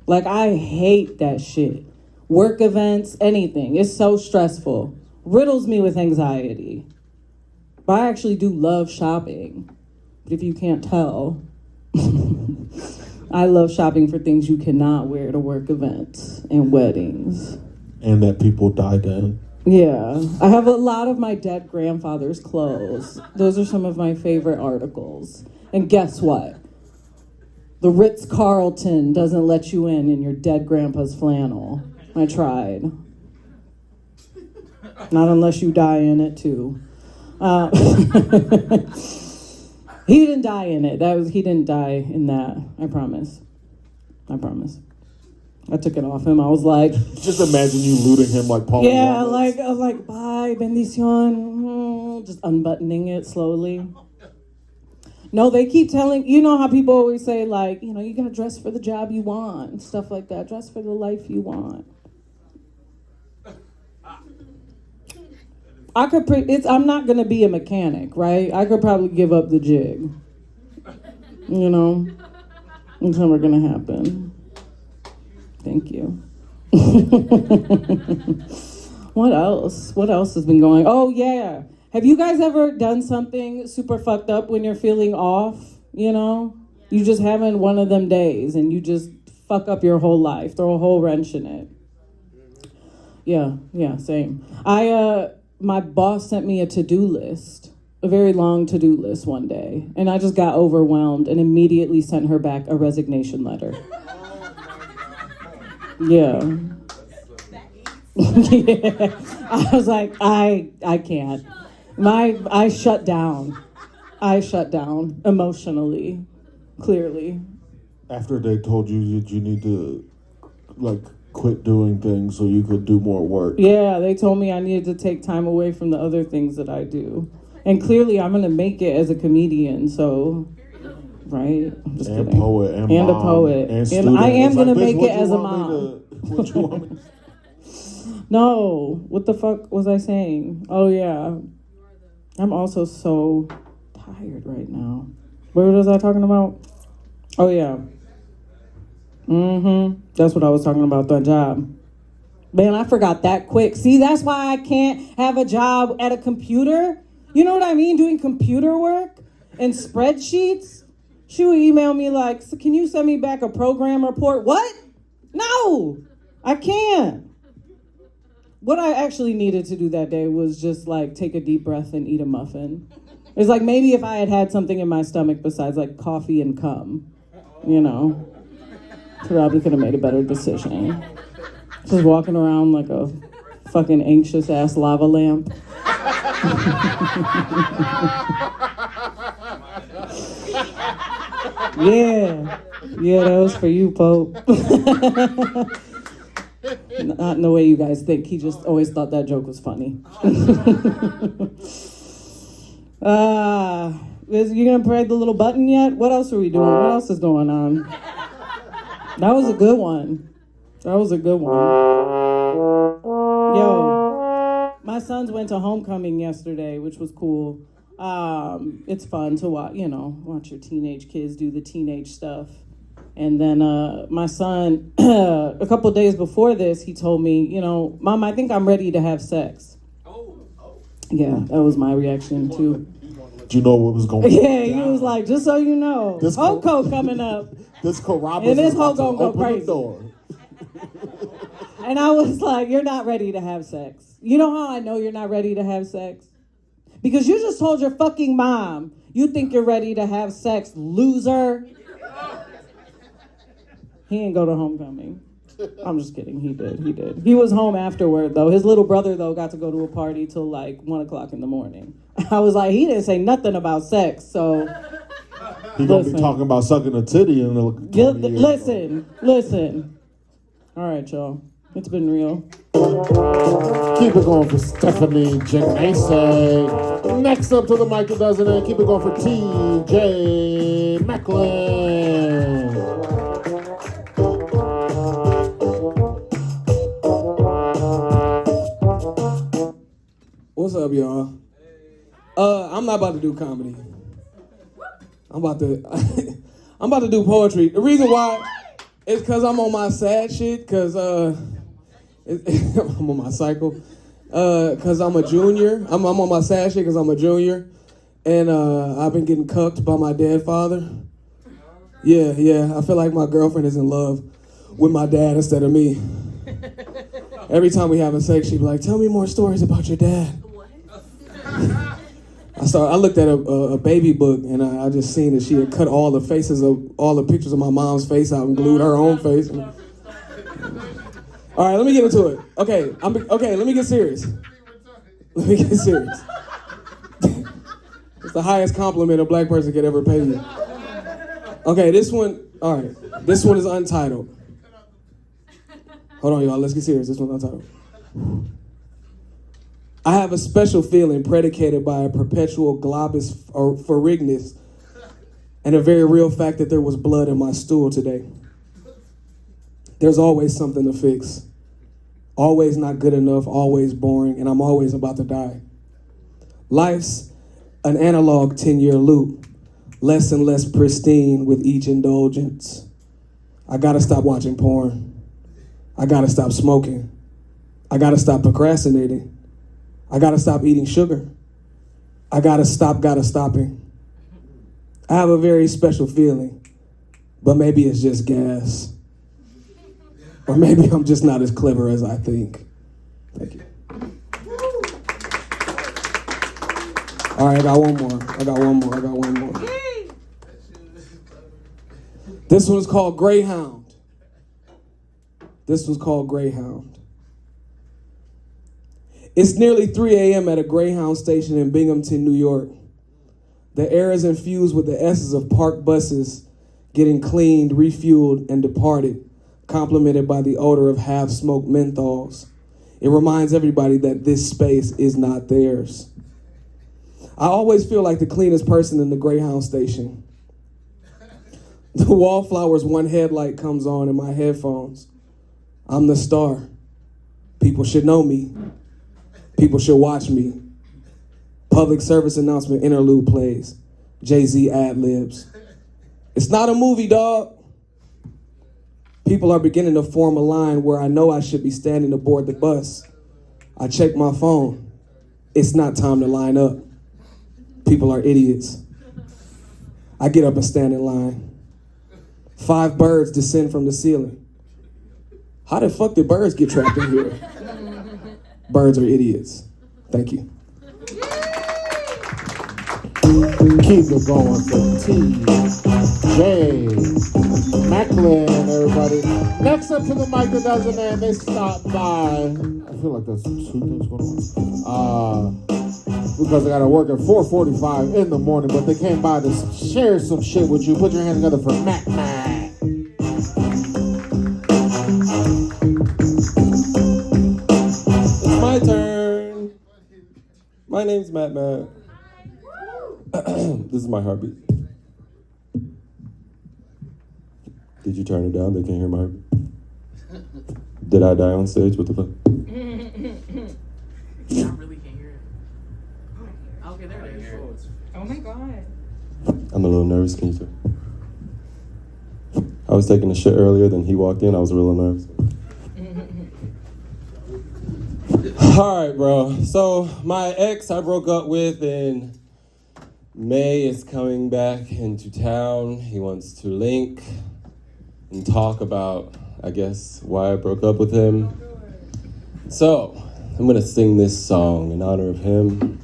Like, I hate that shit. Work events, anything. It's so stressful. Riddles me with anxiety. But I actually do love shopping. But if you can't tell, I love shopping for things you cannot wear to work events and weddings. And that people died in. Yeah, I have a lot of my dead grandfather's clothes. Those are some of my favorite articles. And guess what? The Ritz-Carlton doesn't let you in your dead grandpa's flannel. I tried. Not unless you die in it too. He didn't die in it. He didn't die in that. I promise. I took it off him. I was like, Just imagine you looting him like Paul. yeah, like I was like, bye, bendición. Just unbuttoning it slowly. No, they keep telling, you know how people always say, like, you gotta dress for the job you want and stuff like that. Dress for the life you want. I'm not gonna be a mechanic, right? I could probably give up the jig. You know, it's never gonna happen. Thank you. What else? What else has been going? Oh yeah. Have you guys ever done something super fucked up when you're feeling off? You know, you just having one of them days and you just fuck up your whole life, throw a whole wrench in it. Yeah, same. My boss sent me a to-do list, a very long to-do list one day, and I just got overwhelmed and immediately sent her back a resignation letter. Yeah. Yeah. I was like, I can't. I shut down. I shut down emotionally, clearly. After they told you that you need to, like, quit doing things so you could do more work. Yeah, they told me I needed to take time away from the other things that I do. And clearly I'm going to make it as a comedian, so, right? I'm just and kidding. Poet, and a mom, poet. And student. I am going to "Bitch, make what it you as a want me mom. what you want me to No, what the fuck was I saying? Oh, yeah. I'm also so tired right now. What was I talking about? Oh, yeah. That's what I was talking about, that job. Man, I forgot that quick. See, that's why I can't have a job at a computer. You know what I mean? Doing computer work and spreadsheets. She would email me like, so can you send me back a program report? What? No, I can't. What I actually needed to do that day was just like take a deep breath and eat a muffin. It's like maybe if I had something in my stomach besides like coffee and cum, you know, probably could have made a better decision. Just walking around like a fucking anxious ass lava lamp. Yeah, that was for you, Pope. Not in the way you guys think. He just always thought that joke was funny. You gonna press the little button yet? What else are we doing? What else is going on? That was a good one. Yo, my sons went to homecoming yesterday, which was cool. It's fun to watch your teenage kids do the teenage stuff. And then my son, a couple days before this, he told me, Mom, I think I'm ready to have sex. Yeah, that was my reaction too. Do you know what was going on? Yeah, he was like, just so you know, Hoko coming up. This Carrabba's and this is about Hoko to go open crazy. the door. And I was like, you're not ready to have sex. You know how I know you're not ready to have sex? Because you just told your fucking mom you think you're ready to have sex, loser. He didn't go to homecoming. I'm just kidding. He did. He was home afterward, though. His little brother, though, got to go to a party till like 1 o'clock in the morning. I was like, he didn't say nothing about sex, so. He gonna be talking about sucking a titty in the. Listen. All right, y'all. It's been real. Keep it going for Stephanie Ginese. Next up to the mic, it doesn't end. Keep it going for TJ Maclin. What's up, y'all? I'm not about to do comedy. I'm about to do poetry. The reason why is because I'm on my sad shit, because I'm on my cycle, because I'm a junior. I'm on my sad shit because I'm a junior, and I've been getting cucked by my dead father. Yeah, I feel like my girlfriend is in love with my dad instead of me. Every time we having sex, she'd be like, tell me more stories about your dad. I looked at a baby book, and I just seen that she had cut all the pictures of my mom's face out and glued her own face. All right, let me get into it. Okay, let me get serious. It's the highest compliment a black person could ever pay you. Okay, this one is untitled. Hold on, y'all, let's get serious. This one's untitled. I have a special feeling predicated by a perpetual globus or pharyngitis and a very real fact that there was blood in my stool today. There's always something to fix. Always not good enough, always boring, and I'm always about to die. Life's an analog 10-year loop, less and less pristine with each indulgence. I gotta stop watching porn. I gotta stop smoking. I gotta stop procrastinating. I gotta stop eating sugar. I gotta stopping. I have a very special feeling, but maybe it's just gas. Or maybe I'm just not as clever as I think. Thank you. All right, I got one more. This one's called Greyhound. It's nearly 3 a.m. at a Greyhound station in Binghamton, New York. The air is infused with the essence of parked buses getting cleaned, refueled, and departed, complemented by the odor of half-smoked menthols. It reminds everybody that this space is not theirs. I always feel like the cleanest person in the Greyhound station. The Wallflowers one headlight comes on in my headphones. I'm the star. People should know me. People should watch me. Public service announcement interlude plays. Jay-Z ad-libs. It's not a movie, dog. People are beginning to form a line where I know I should be standing aboard the bus. I check my phone. It's not time to line up. People are idiots. I get up and stand in line. 5 birds descend from the ceiling. How the fuck did birds get trapped in here? Birds are idiots. Thank you. Keep it going for TJ Maclin, everybody. Next up to the mic that doesn't man, they stopped by. I feel like there's 2 things going on. Because I gotta work at 4:45 in the morning, but they came by to share some shit with you. Put your hands together for MATTMATT. It's my turn. My name's MATTMATT. This is my heartbeat. Did you turn it down? They can't hear my heartbeat. Did I die on stage? What the fuck? I really can't hear it. Okay, there it is. Oh my god. I'm a little nervous. Can you tell? I was taking a shit earlier, then he walked in. I was real nervous. All right, bro. So my ex I broke up with in May is coming back into town. He wants to link and talk about, I guess, why I broke up with him. So I'm gonna sing this song in honor of him.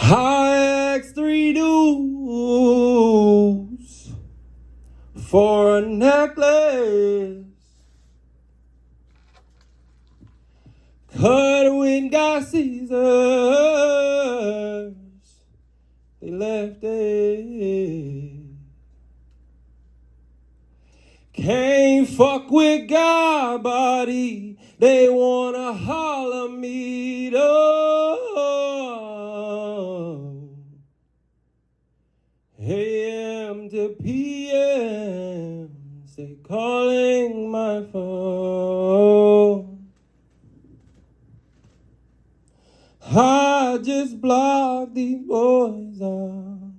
I asked 3 dudes for a necklace. Cut when got Caesars. They left it. Can't fuck with God body. They wanna holler me though. AM to PM, say calling my phone. I just blocked these boys out.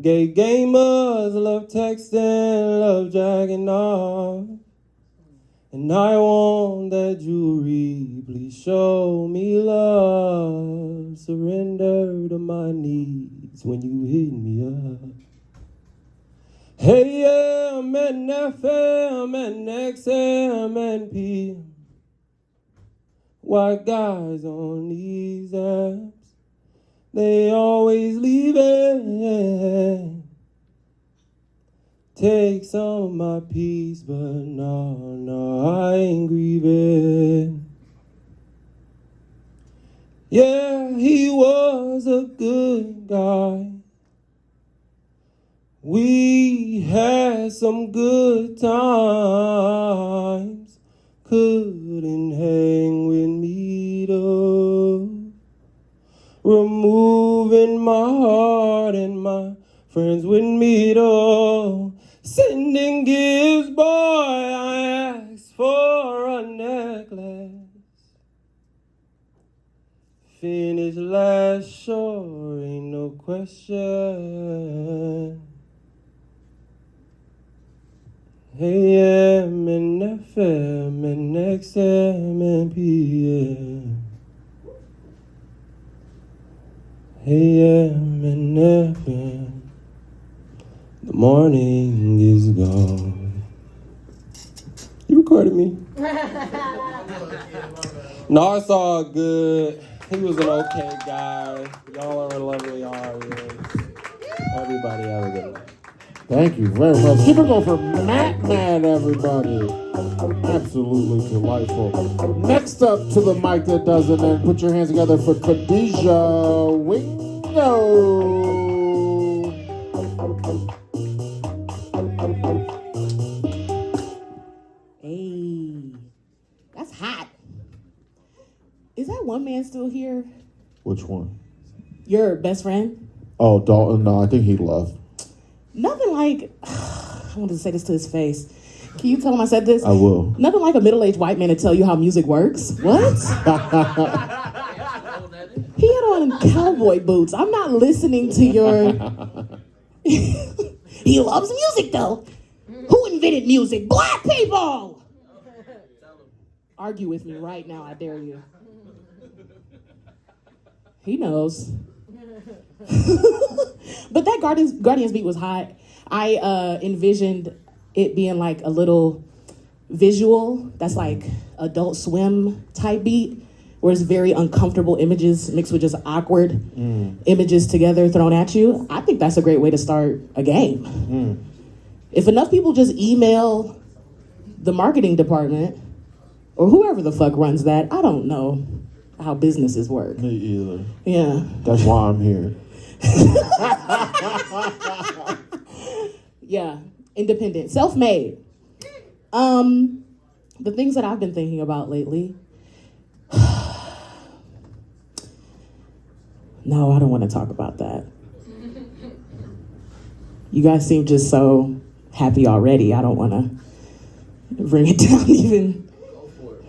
Gay gamers love texting, love jacking off. And I want that jewelry, please show me love. Surrender to my needs when you hit me up. AM and FM and XM and PM. White guys on these apps, they always leave it. Take some of my peace, but no, I ain't grieving. Yeah, he was a good guy. We had some good times. Couldn't hang with me though. Removing my heart and my friends with me though. Sending gifts, boy, I asked for a necklace. Finish last, sure, ain't no question. AM and FM and XM and PM. AM and FM. The morning is gone. You recorded me? No, it's all good. He was an okay guy. Y'all are a lovely audience. Everybody have a good night. Thank you very much. Keep it going for MATTMATT, everybody. Absolutely delightful. Next up to the mic that doesn't end, put your hands together for Kadijah Wingo. Hey, that's hot. Is that one man still here? Which one? Your best friend? Oh, Dalton. No, I think he left. Nothing like, I wanted to say this to his face. Can you tell him I said this? I will. Nothing like a middle-aged white man to tell you how music works. What? He had on cowboy boots. I'm not listening to your... He loves music, though. Who invented music? Black people! Argue with me right now, I dare you. He knows. But that Guardians beat was hot. I envisioned it being like a little visual that's like Adult Swim type beat, where it's very uncomfortable images mixed with just awkward images together thrown at you. I think that's a great way to start a game. If enough people just email the marketing department or whoever the fuck runs that, I don't know how businesses work. Me either. Yeah. That's why I'm here. Yeah, independent, self-made. The things that I've been thinking about lately. No, I don't want to talk about that. You guys seem just so happy already. I don't want to bring it down even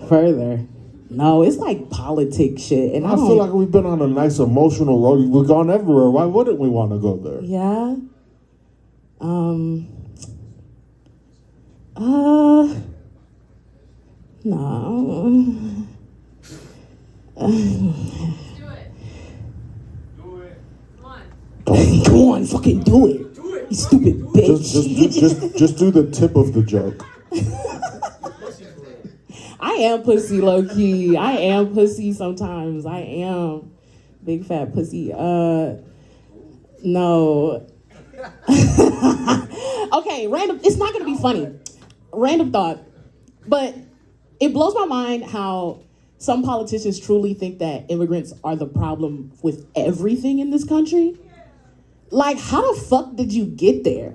further. No, it's like politic shit. And I feel like we've been on a nice emotional road. We've gone everywhere. Why wouldn't we want to go there? Yeah. No. Do it. Come on. Come on, fucking do it. You stupid bitch. Just do the tip of the joke. I am pussy, low key. I am pussy sometimes. I am big fat pussy. No. Okay, random. It's not gonna be funny. Random thought, but it blows my mind how some politicians truly think that immigrants are the problem with everything in this country. Like, how the fuck did you get there?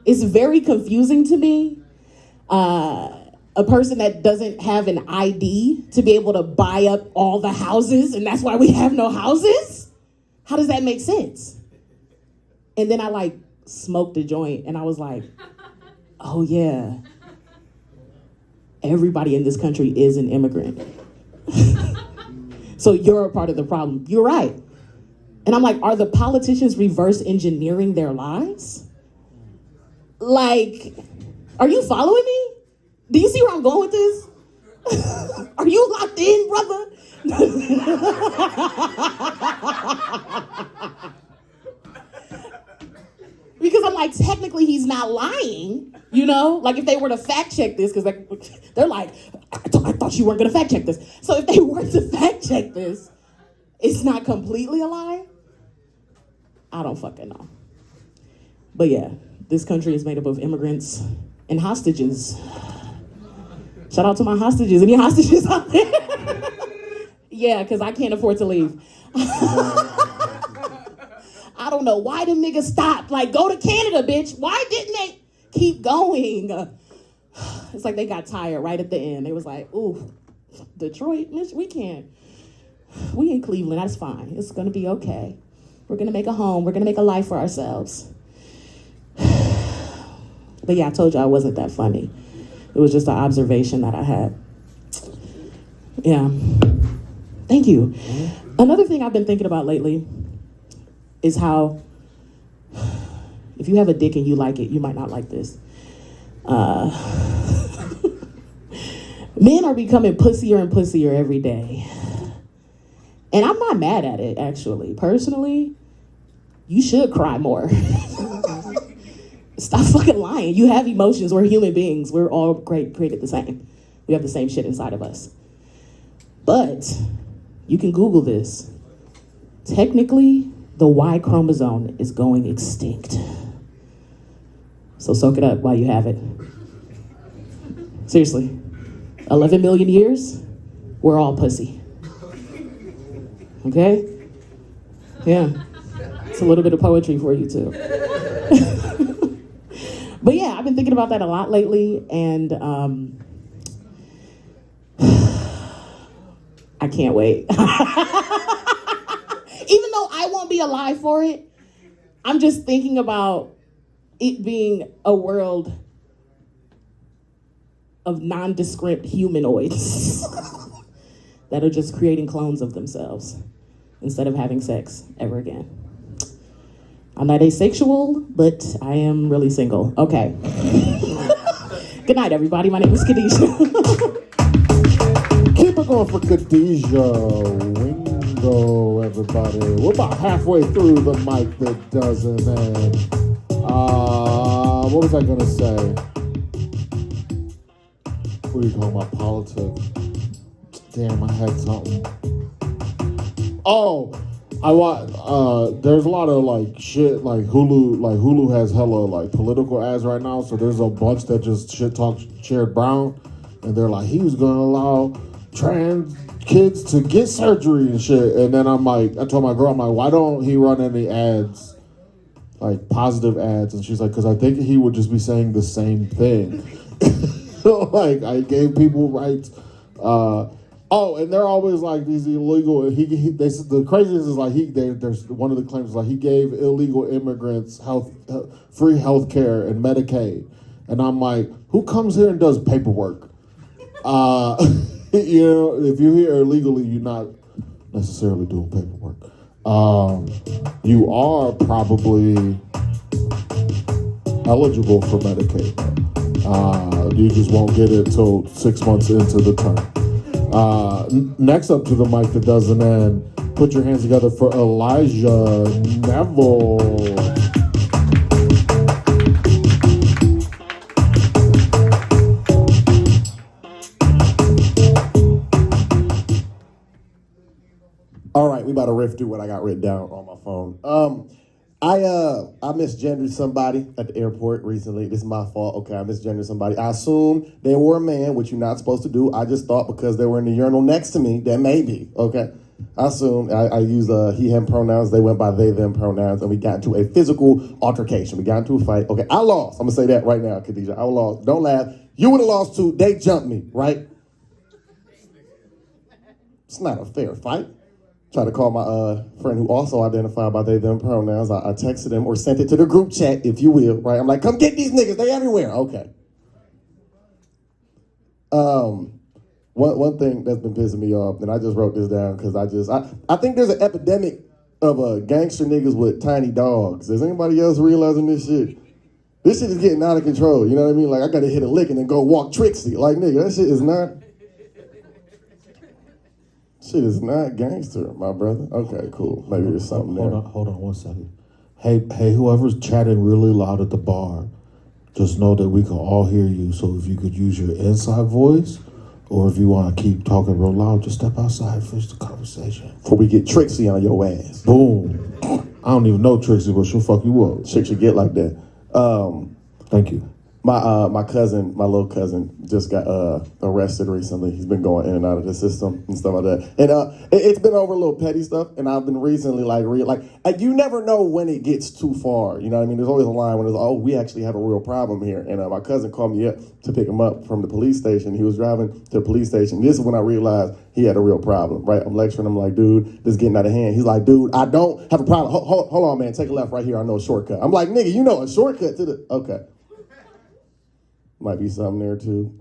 It's very confusing to me. A person that doesn't have an ID to be able to buy up all the houses, and that's why we have no houses? How does that make sense? And then I like smoked a joint and I was like, oh yeah, everybody in this country is an immigrant. So you're a part of the problem. You're right. And I'm like, are the politicians reverse engineering their lives? Like, are you following me? Do you see where I'm going with this? Are you locked in, brother? Because I'm like, technically he's not lying, you know? Like if they were to fact check this, because they're like, I thought you weren't gonna fact check this. So if they were to fact check this, it's not completely a lie? I don't fucking know. But yeah, this country is made up of immigrants and hostages. Shout out to my hostages. Any hostages out there? Yeah, because I can't afford to leave. I don't know why them niggas stopped. Like, go to Canada, bitch. Why didn't they keep going? It's like they got tired right at the end. They was like, ooh, Detroit, bitch, we can't. We in Cleveland, that's fine. It's gonna be okay. We're gonna make a home. We're gonna make a life for ourselves. But yeah, I told you I wasn't that funny. It was just an observation that I had. Yeah. Thank Thank you. Another thing I've been thinking about lately is how if you have a dick and you like it, you might not like this. Men are becoming pussier and pussier every day. And I'm not mad at it, actually. Personally, you should cry more. Stop fucking lying. You have emotions. We're human beings. We're all created the same. We have the same shit inside of us. But you can Google this. Technically, the Y chromosome is going extinct. So soak it up while you have it. Seriously. 11 million years, we're all pussy. Okay? Yeah. It's a little bit of poetry for you, too. But yeah, I've been thinking about that a lot lately, and I can't wait. Even though I won't be alive for it, I'm just thinking about it being a world of nondescript humanoids that are just creating clones of themselves instead of having sex ever again. I'm not asexual, but I am really single. Okay. Good night, everybody. My name is Kadijah. Keep it going for Kadijah Wingo, everybody. We're about halfway through the mic that doesn't end. What was I gonna say? What are you talking about? Politics. Damn, I had something. Oh, there's a lot of like shit, like Hulu has hella like political ads right now, so there's a bunch that just shit talk Sherrod Brown, and they're like, he was gonna allow trans kids to get surgery and shit, and then I'm like, I told my girl, I'm like, why don't he run any ads, like positive ads? And she's like, because I think he would just be saying the same thing. Like, I gave people rights. And they're always like these illegal. They said the craziest is like there's one of the claims is like he gave illegal immigrants free health care and Medicaid, and I'm like, who comes here and does paperwork? You know, if you're here illegally, you're not necessarily doing paperwork. You are probably eligible for Medicaid. You just won't get it till 6 months into the term. Next up to the mic that doesn't end, put your hands together for Elijah Nevels. All right, we about to riff through what I got written down on my phone. I misgendered somebody at the airport recently. This is my fault. Okay, I misgendered somebody. I assumed they were a man, which you're not supposed to do. I just thought because they were in the urinal next to me, that maybe. Okay, I assumed. I use he, him pronouns. They went by they, them pronouns, and we got into a physical altercation. We got into a fight. Okay, I lost. I'm gonna say that right now, Kadijah. I lost. Don't laugh. You would have lost too. They jumped me, right? It's not a fair fight. Tried to call my friend who also identified by they, them pronouns. I texted him or sent it to the group chat, if you will, right? I'm like, come get these niggas, they everywhere. Okay. One thing that's been pissing me off, and I just wrote this down because I think there's an epidemic of gangster niggas with tiny dogs. Is anybody else realizing this shit? This shit is getting out of control, you know what I mean? Like, I gotta hit a lick and then go walk Trixie. Like, nigga, that shit is not... Shit is not gangster, my brother. Okay, cool. Maybe there's something there. Hold on 1 second. Hey, whoever's chatting really loud at the bar, just know that we can all hear you. So if you could use your inside voice, or if you want to keep talking real loud, just step outside and finish the conversation. Before we get Trixie on your ass. Boom. I don't even know Trixie, but she'll fuck you up. Shit should get like that. Thank you. My cousin, my little cousin, just got arrested recently. He's been going in and out of the system and stuff like that. And it's been over a little petty stuff. And I've been recently you never know when it gets too far. You know what I mean? There's always a line when it's, oh, we actually have a real problem here. And my cousin called me up to pick him up from the police station. He was driving to the police station. This is when I realized he had a real problem, right? I'm lecturing him like, dude, this is getting out of hand. He's like, dude, I don't have a problem. Hold on, man. Take a left right here. I know a shortcut. I'm like, nigga, you know a shortcut to the... Okay. Might be something there too.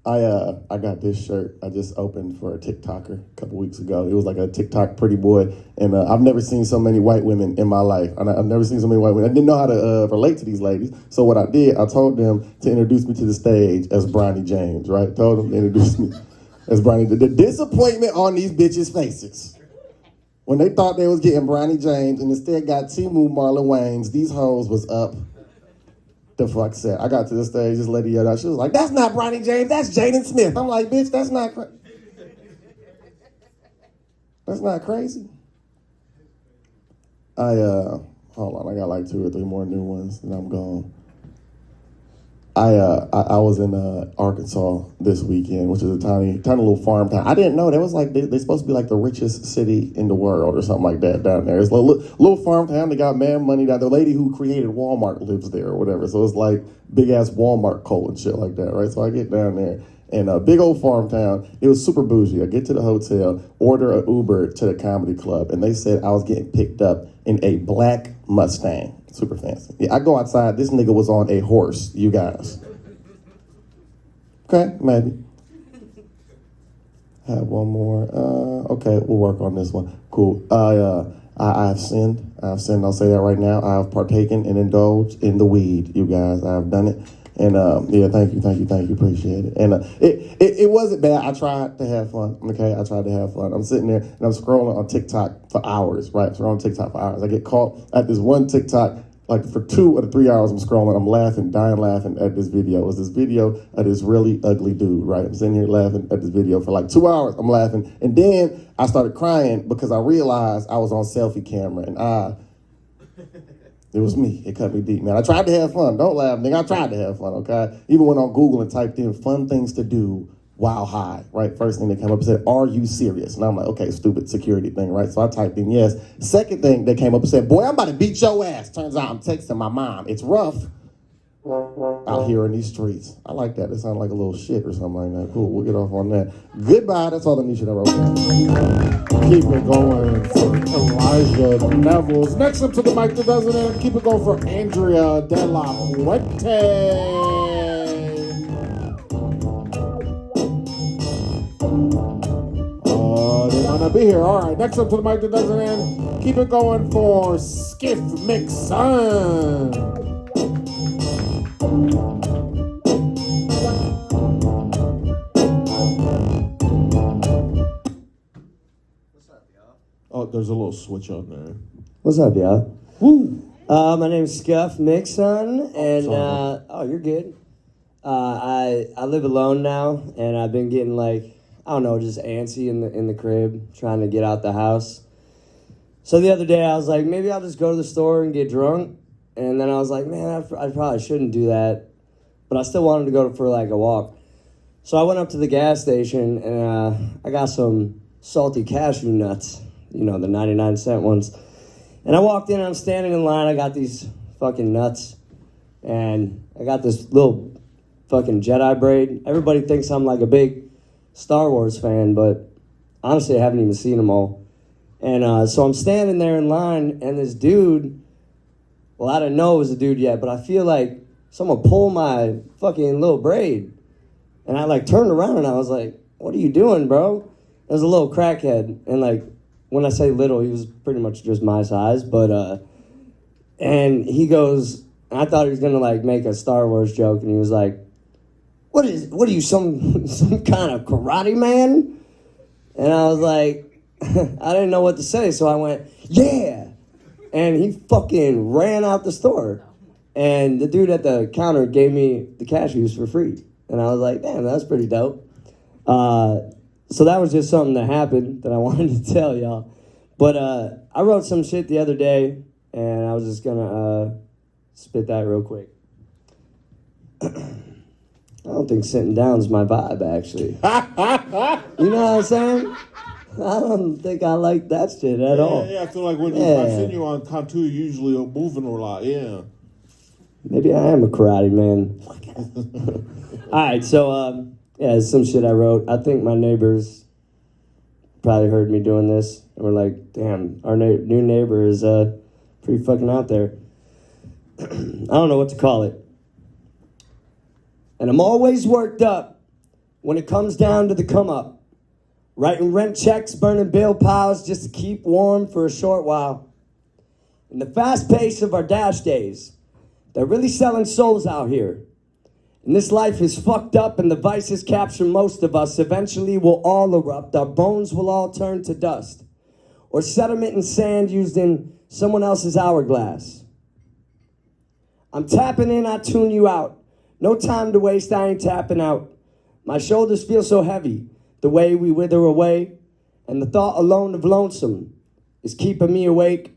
I got this shirt I just opened for a TikToker a couple weeks ago. It was like a TikTok pretty boy, and I've never seen so many white women in my life. I've never seen so many white women. I didn't know how to relate to these ladies, so what I did, I told them to introduce me to the stage as Bronny James, right? Told them to introduce me as Bronny. The disappointment on these bitches' faces when they thought they was getting Bronny James and instead got Timu Marlon Wayans. These hoes was up the fuck set. I got to the stage, this lady yelled out, she was like, "That's not Bronny James, that's Jaden Smith." I'm like, bitch, that's not crazy. Hold on, I got like 2 or 3 more new ones and I'm gone. I was in Arkansas this weekend, which is a tiny little farm town. I didn't know that was like they're supposed to be like the richest city in the world or something like that down there. It's a little farm town. They got mad money down. The lady who created Walmart lives there or whatever. So it's like big ass Walmart cult and shit like that, right? So I get down there and a big old farm town. It was super bougie. I get to the hotel, order an Uber to the comedy club, and they said I was getting picked up in a black Mustang. Super fancy. Yeah, I go outside. This nigga was on a horse, you guys. Okay, maybe. I have one more. Okay, we'll work on this one. Cool. I have sinned. I'll say that right now. I have partaken and indulged in the weed, you guys. I have done it. And yeah, thank you, appreciate it. And it wasn't bad. I tried to have fun, okay? I tried to have fun. I'm sitting there and I'm scrolling on TikTok for hours, right? Scrolling TikTok for hours. I get caught at this one TikTok, like for 2 or 3 hours I'm scrolling. I'm laughing, dying laughing at this video. It was this video of this really ugly dude, right? I'm sitting here laughing at this video for like 2 hours. I'm laughing. And then I started crying because I realized I was on selfie camera and it was me. It cut me deep, man. I tried to have fun. Don't laugh, nigga. I tried to have fun, okay? Even went on Google and typed in fun things to do while high, right? First thing that came up said, "Are you serious?" And I'm like, okay, stupid security thing, right? So I typed in yes. Second thing that came up and said, "Boy, I'm about to beat your ass." Turns out I'm texting my mom. It's rough out here in these streets. I like that. It sounded like a little shit or something like that. Cool, we'll get off on that. Goodbye. That's all the new shit I wrote down. Keep it going for Elijah Nevels. Next up to the mic that doesn't end. Keep it going for Andrea De La Fuente. They might not be here. All right, next up to the mic that doesn't end. Keep it going for Skuff Micksun. Oh, there's a little switch on there. What's up, y'all? Woo! My name is Skuff Micksun, and you're good. I live alone now, and I've been getting just antsy in the crib, trying to get out the house. So the other day I was like, maybe I'll just go to the store and get drunk, and then I was like, man, I probably shouldn't do that, but I still wanted to go for a walk. So I went up to the gas station and I got some salty cashew nuts. The 99-cent ones. And I walked in, I'm standing in line, I got these fucking nuts. And I got this little fucking Jedi braid. Everybody thinks I'm like a big Star Wars fan, but honestly, I haven't even seen them all. And so I'm standing there in line, and this dude, well, I didn't know it was a dude yet, but I feel like someone pulled my fucking little braid. And I turned around and I was like, what are you doing, bro? It was a little crackhead, and when I say little, he was pretty much just my size, but, and he goes, I thought he was gonna make a Star Wars joke, and he was like, what are you, some kind of karate man? And I was like, I didn't know what to say, so I went, yeah, and he fucking ran out the store, and the dude at the counter gave me the cashews for free, and I was like, damn, that's pretty dope. So that was just something that happened that I wanted to tell y'all. But I wrote some shit the other day, and I was just going to spit that real quick. I don't think sitting down is my vibe, actually. You know what I'm saying? I don't think I like that shit at all. Yeah, I feel like when I've seen you on Contour, you're usually moving a lot, yeah. Maybe I am a karate man. All right, so... yeah, it's some shit I wrote. I think my neighbors probably heard me doing this, and were like, damn, our new neighbor is pretty fucking out there. I don't know what to call it. And I'm always worked up when it comes down to the come up. Writing rent checks, burning bill piles just to keep warm for a short while. In the fast pace of our dash days, they're really selling souls out here. And this life is fucked up and the vices capture most of us. Eventually we'll all erupt, our bones will all turn to dust. Or sediment and sand used in someone else's hourglass. I'm tapping in, I tune you out. No time to waste, I ain't tapping out. My shoulders feel so heavy, the way we wither away. And the thought alone of lonesome is keeping me awake.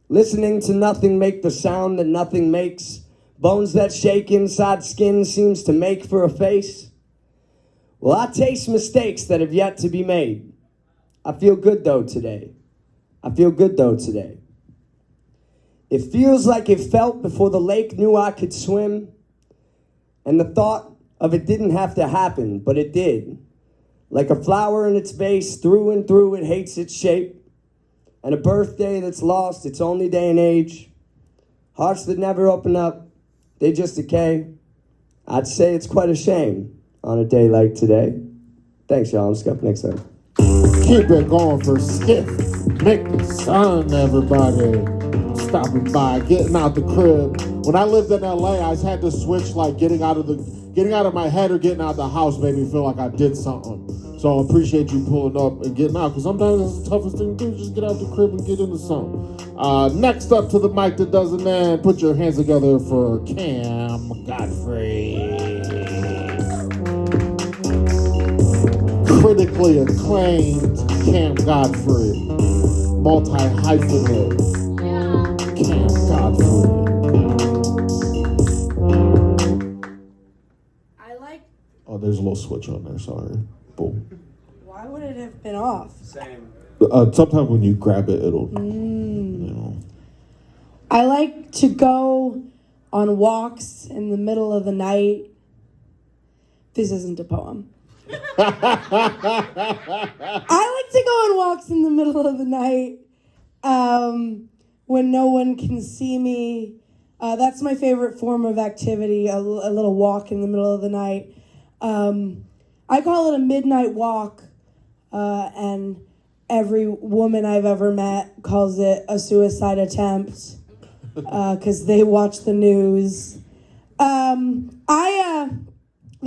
Listening to nothing make the sound that nothing makes. Bones that shake inside skin seems to make for a face. Well, I taste mistakes that have yet to be made. I feel good though today. I feel good though today. It feels like it felt before the lake knew I could swim. And the thought of it didn't have to happen, but it did. Like a flower in its vase, through and through it hates its shape. And a birthday that's lost its only day and age. Hearts that never open up, they just decay. I'd say it's quite a shame on a day like today. Thanks, y'all. I'm Skuff Micksun. Keep it going for Skuff Micksun, everybody. Stopping by, getting out the crib. When I lived in LA, I had to switch, like getting out of my head or getting out of the house made me feel like I did something. So I appreciate you pulling up and getting out, because sometimes that's the toughest thing to do, just get out the crib and get into something. Next up to the mic that doesn't end, put your hands together for Camm Godfrey. Critically acclaimed Camm Godfrey. Multi-hyphenate. Camm Godfrey. Oh, there's a little switch on there, sorry. Boom. Why would it have been off? Same. Sometimes when you grab it, it'll, you know. I like to go on walks in the middle of the night. This isn't a poem. I like to go on walks in the middle of the night when no one can see me. That's my favorite form of activity, a little walk in the middle of the night. I call it a midnight walk, and every woman I've ever met calls it a suicide attempt, because they watch the news. The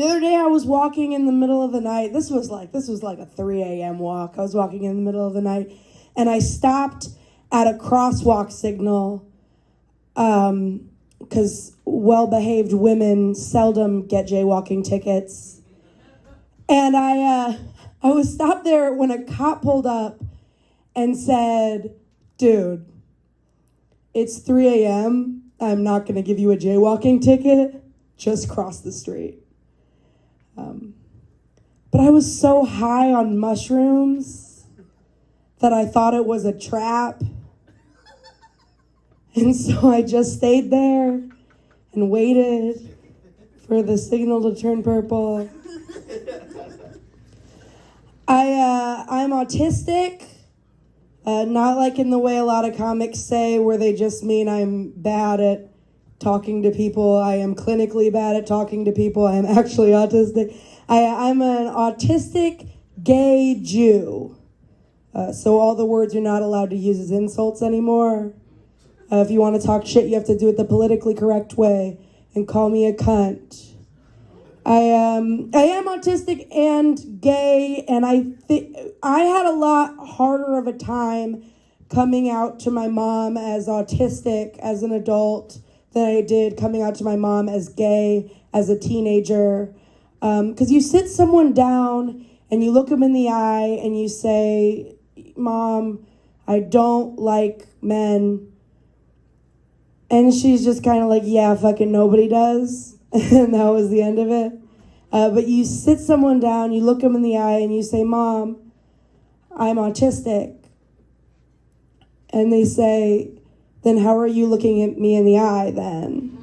other day I was walking in the middle of the night. This was like a 3 a.m. walk. I was walking in the middle of the night, and I stopped at a crosswalk signal, because well-behaved women seldom get jaywalking tickets. And I was stopped there when a cop pulled up and said, "Dude, it's 3 a.m. I'm not going to give you a jaywalking ticket. Just cross the street." But I was so high on mushrooms that I thought it was a trap. And so I just stayed there and waited for the signal to turn purple. I'm autistic, not like in the way a lot of comics say, where they just mean I'm bad at talking to people. I am clinically bad at talking to people. I am actually autistic. I'm an autistic gay Jew. So all the words you're not allowed to use as insults anymore. If you want to talk shit, you have to do it the politically correct way and call me a cunt. I am autistic and gay, and I had a lot harder of a time coming out to my mom as autistic as an adult than I did coming out to my mom as gay as a teenager. Because you sit someone down and you look them in the eye and you say, "Mom, I don't like men." And she's just kind of like, "Yeah, fucking nobody does." And that was the end of it. But you sit someone down, you look them in the eye, and you say, "Mom, I'm autistic." And they say, "Then how are you looking at me in the eye then?"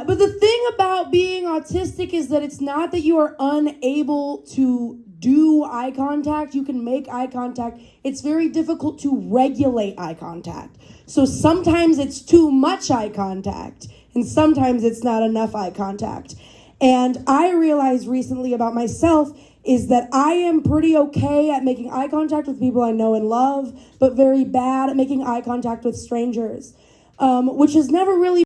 But the thing about being autistic is that it's not that you are unable to do eye contact. You can make eye contact. It's very difficult to regulate eye contact. So sometimes it's too much eye contact, and sometimes it's not enough eye contact. And I realized recently about myself is that I am pretty okay at making eye contact with people I know and love, but very bad at making eye contact with strangers, which has never really